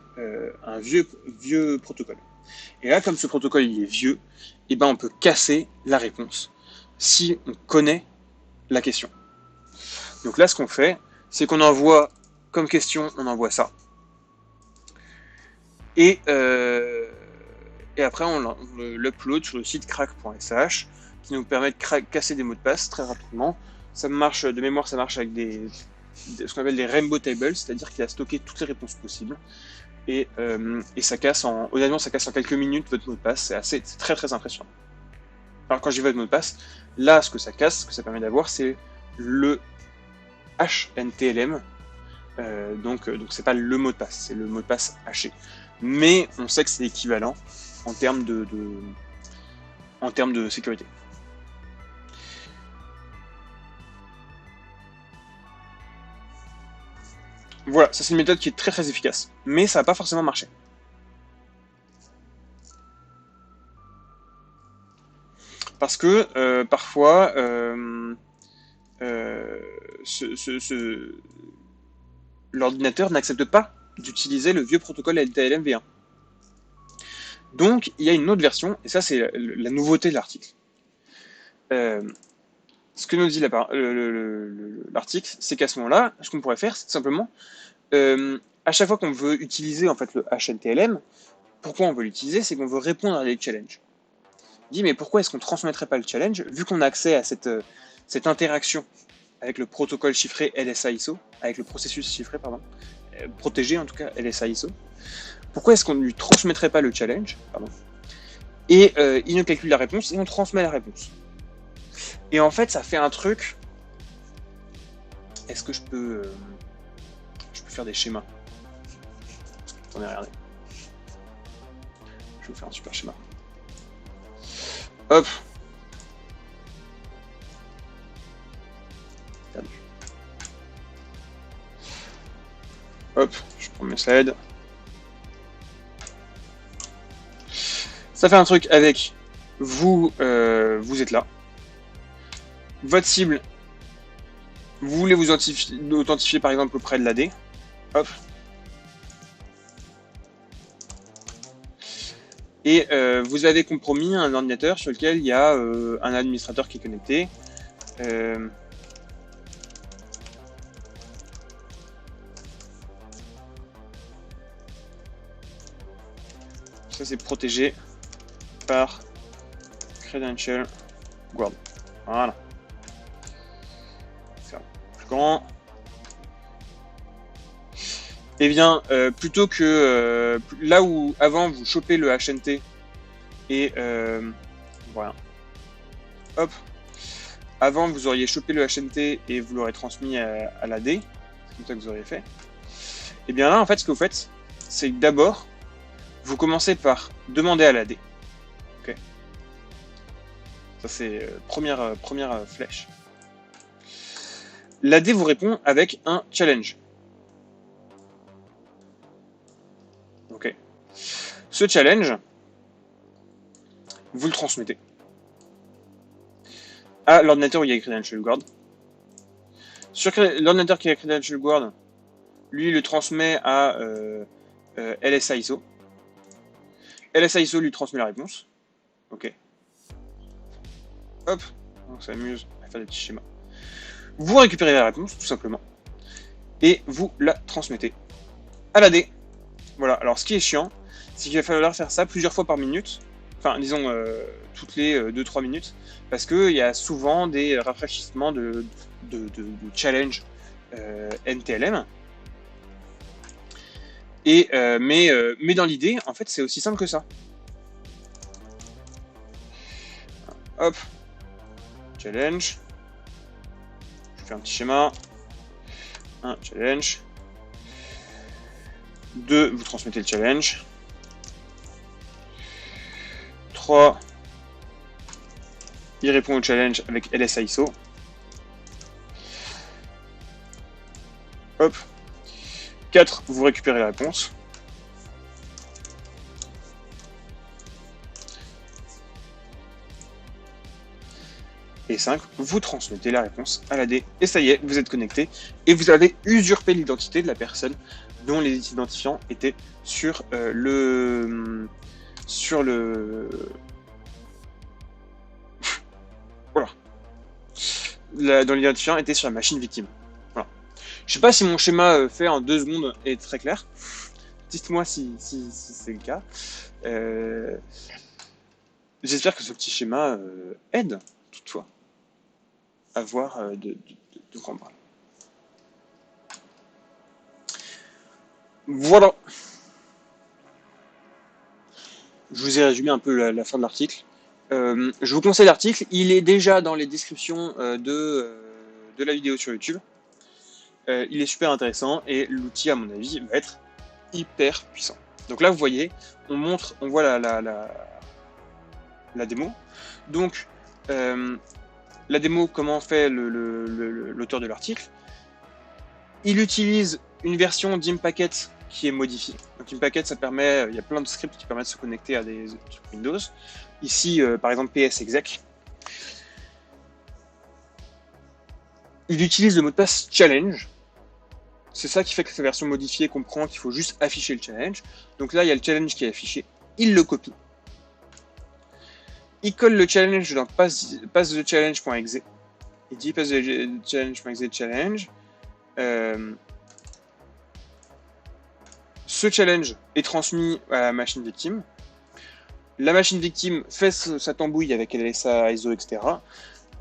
un vieux protocole? Et là, comme ce protocole il est vieux, on peut casser la réponse si on connaît la question. Donc là, ce qu'on fait, c'est qu'on envoie comme question, on envoie ça. Et après, on l'upload sur le site crack.sh qui nous permet de casser des mots de passe très rapidement. Ça marche, de mémoire, ça marche avec ce qu'on appelle des rainbow tables, c'est-à-dire qu'il a stocké toutes les réponses possibles. Et ça casse honnêtement, ça casse en quelques minutes votre mot de passe. C'est très très impressionnant. Alors quand je dis votre mot de passe, là, ce que ça casse, ce que ça permet d'avoir, c'est le HNTLM. Donc c'est pas le mot de passe, c'est le mot de passe haché. Mais on sait que c'est équivalent en termes de sécurité. Voilà, ça c'est une méthode qui est très très efficace, mais ça n'a pas forcément marché. Parce que parfois, l'ordinateur n'accepte pas d'utiliser le vieux protocole NTLM V1. Donc, il y a une autre version, et ça c'est la nouveauté de l'article. Ce que nous dit l'article, c'est qu'à ce moment-là, ce qu'on pourrait faire, c'est simplement, à chaque fois qu'on veut utiliser en fait le HNTLM, pourquoi on veut l'utiliser? C'est qu'on veut répondre à des challenges. Il dit, mais pourquoi est-ce qu'on ne transmettrait pas le challenge, vu qu'on a accès à cette interaction avec le protocole chiffré LSI-ISO, avec le processus chiffré, pardon, protégé en tout cas LSI-ISO, pourquoi est-ce qu'on ne lui transmettrait pas le challenge, et il nous calcule la réponse et on transmet la réponse. Et en fait, ça fait un truc. Est-ce que je peux faire des schémas? Attendez, regardez. Je vais vous faire un super schéma. Hop. Perdu. Hop, je prends mes slides. Ça fait un truc avec vous, vous êtes là. Votre cible, vous voulez vous authentifier par exemple auprès de l'AD. Hop. Et vous avez compromis un ordinateur sur lequel il y a un administrateur qui est connecté. Ça c'est protégé par Credential Guard. Voilà. Faire plus grand. Eh bien, plutôt que là où avant vous chopez le HNT et voilà. Hop. Avant vous auriez chopé le HNT et vous l'aurez transmis à l'AD. C'est comme ça que vous auriez fait. Et bien là, en fait, ce que vous faites, c'est que d'abord, vous commencez par demander à l'AD. Ok. Ça c'est première flèche. L'AD vous répond avec un challenge. Ce challenge, vous le transmettez à l'ordinateur où il y a Credential Guard. Sur l'ordinateur qui a Credential Guard, lui le transmet à LSISO. LSISO lui transmet la réponse. Ok. Hop, on s'amuse à faire des petits schémas. Vous récupérez la réponse, tout simplement, et vous la transmettez à l'AD. Voilà, alors ce qui est chiant, c'est qu'il va falloir faire ça plusieurs fois par minute, enfin disons toutes les 2-3 minutes, parce qu'il y a souvent des rafraîchissements de challenge NTLM. Et, mais dans l'idée, en fait, c'est aussi simple que ça. Hop, challenge. Je fais un petit schéma. Un challenge. 2, vous transmettez le challenge. 3, il répond au challenge avec LSISO. Hop. 4, vous récupérez la réponse. Et 5, vous transmettez la réponse à l'AD. Et ça y est, vous êtes connecté. Et vous avez usurpé l'identité de la personne dont les identifiants étaient sur le... Voilà. Dont l'identifiant était sur la machine victime. Voilà. Je sais pas si mon schéma fait en 2 secondes est très clair. Dites-moi si c'est le cas. J'espère que ce petit schéma aide, toutefois, à voir de quoi on parle. Voilà. Je vous ai résumé un peu la fin de l'article. Je vous conseille l'article. Il est déjà dans les descriptions de la vidéo sur YouTube. Il est super intéressant et l'outil, à mon avis, va être hyper puissant. Donc là, vous voyez, on voit la démo. Donc, la démo, comment fait l'auteur de l'article. Il utilise une version d'Impacket qui est modifiée. Donc Impacket, ça permet, il y a plein de scripts qui permettent de se connecter à des trucs Windows. Ici, par exemple, PSExec. Il utilise le mot de passe challenge. C'est ça qui fait que sa version modifiée comprend qu'il faut juste afficher le challenge. Donc là, il y a le challenge qui est affiché. Il le copie. Il colle le challenge dans passthe-challenge.exe. Il dit passthe-challenge.exe challenge. Ce challenge est transmis à la machine victime. La machine victime fait sa tambouille avec LSA, ISO, etc.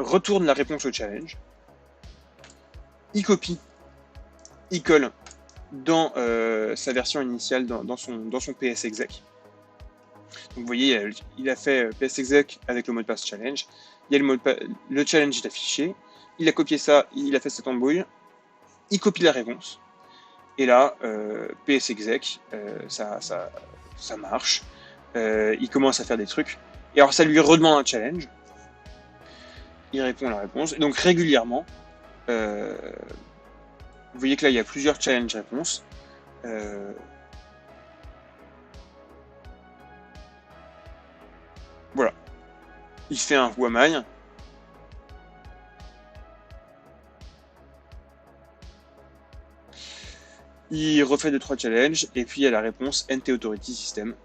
Retourne la réponse au challenge. Il copie. Il colle dans sa version initiale, dans son PSExec. Donc vous voyez, il a fait PSExec avec le mot de passe challenge. Il y a le challenge est affiché. Il a copié ça, il a fait sa tambouille. Il copie la réponse. Et là, PSExec, ça marche. Il commence à faire des trucs. Et alors, ça lui redemande un challenge. Il répond à la réponse. Et donc, régulièrement, vous voyez que là, il y a plusieurs challenges-réponses. Voilà. Il fait un who-am-I. Il refait 2-3 challenges, et puis il y a la réponse NT Authority System.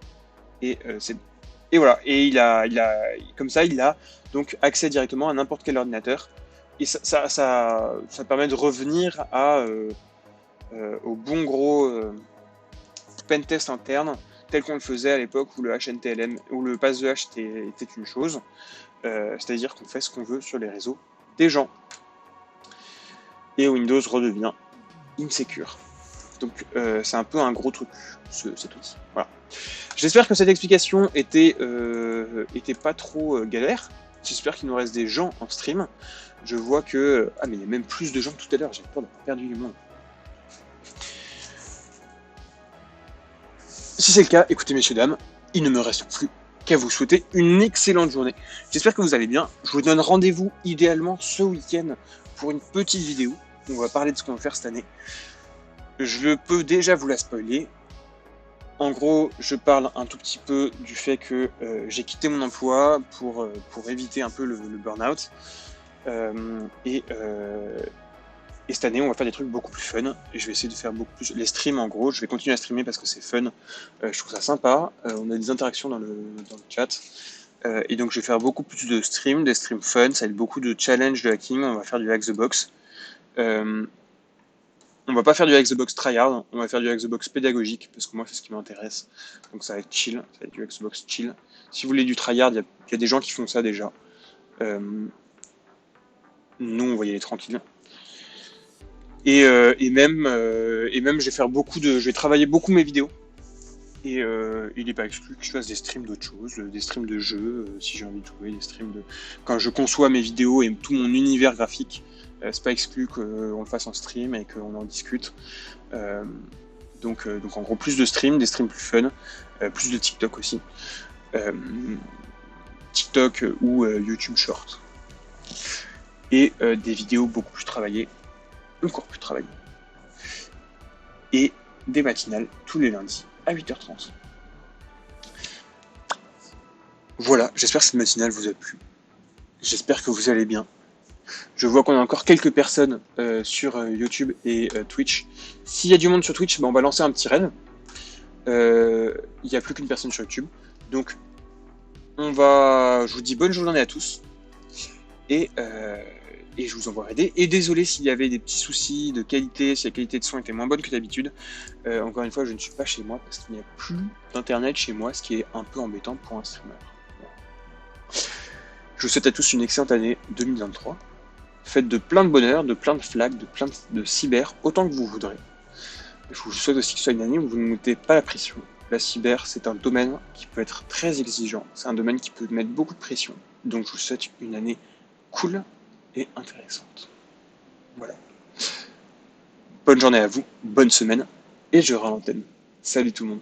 Et voilà. Et comme ça, il a donc accès directement à n'importe quel ordinateur. Et ça permet de revenir au bon gros pentest interne, tel qu'on le faisait à l'époque où le HNTLM, où le pass de hash était une chose. C'est-à-dire qu'on fait ce qu'on veut sur les réseaux des gens. Et Windows redevient insecure. Donc c'est un peu un gros truc, cet outil. Voilà. J'espère que cette explication était pas trop galère. J'espère qu'il nous reste des gens en stream. Je vois que... Ah mais il y a même plus de gens que tout à l'heure, j'ai peur d'avoir perdu du monde. Si c'est le cas, écoutez messieurs, dames, il ne me reste plus qu'à vous souhaiter une excellente journée. J'espère que vous allez bien. Je vous donne rendez-vous idéalement ce week-end pour une petite vidéo. On va parler de ce qu'on va faire cette année. Je peux déjà vous la spoiler. En gros, je parle un tout petit peu du fait que j'ai quitté mon emploi pour éviter un peu le burn-out. Et cette année, on va faire des trucs beaucoup plus fun. Et je vais essayer de faire beaucoup plus. Les streams, en gros, je vais continuer à streamer parce que c'est fun. Je trouve ça sympa. On a des interactions dans le chat. Et donc, je vais faire beaucoup plus de streams, des streams fun. Ça va être beaucoup de challenges de hacking. On va faire du hack the box. On va pas faire du hack the box tryhard. On va faire du hack the box pédagogique parce que moi, c'est ce qui m'intéresse. Donc, ça va être chill. Ça va être du hack the box chill. Si vous voulez du tryhard, il y a des gens qui font ça déjà. Nous, on va y aller tranquille. Et même, je vais faire je vais travailler beaucoup mes vidéos. Et il n'est pas exclu que je fasse des streams d'autres choses, des streams de jeux, si j'ai envie de jouer, des streams de. Quand je conçois mes vidéos et tout mon univers graphique, c'est pas exclu qu'on le fasse en stream et qu'on en discute. Donc en gros, plus de streams, des streams plus fun, plus de TikTok aussi. TikTok ou YouTube Short. Et des vidéos beaucoup plus travaillées, encore plus travaillées. Et des matinales tous les lundis à 8h30. Voilà, j'espère que cette matinale vous a plu. J'espère que vous allez bien. Je vois qu'on a encore quelques personnes sur YouTube et Twitch. S'il y a du monde sur Twitch, on va lancer un petit raid. Il n'y a plus qu'une personne sur YouTube. Donc, je vous dis bonne journée à tous. Et je vous envoie aider. Et désolé s'il y avait des petits soucis de qualité, si la qualité de son était moins bonne que d'habitude. Encore une fois, je ne suis pas chez moi parce qu'il n'y a plus d'internet chez moi, ce qui est un peu embêtant pour un streamer. Je vous souhaite à tous une excellente année 2023. Faites de plein de bonheur, de plein de flags, de plein de cyber, autant que vous voudrez. Je vous souhaite aussi que ce soit une année où vous ne mettez pas la pression. La cyber, c'est un domaine qui peut être très exigeant. C'est un domaine qui peut mettre beaucoup de pression. Donc je vous souhaite une année cool et intéressante. Voilà. Bonne journée à vous, bonne semaine, et je rends l'antenne. Salut tout le monde.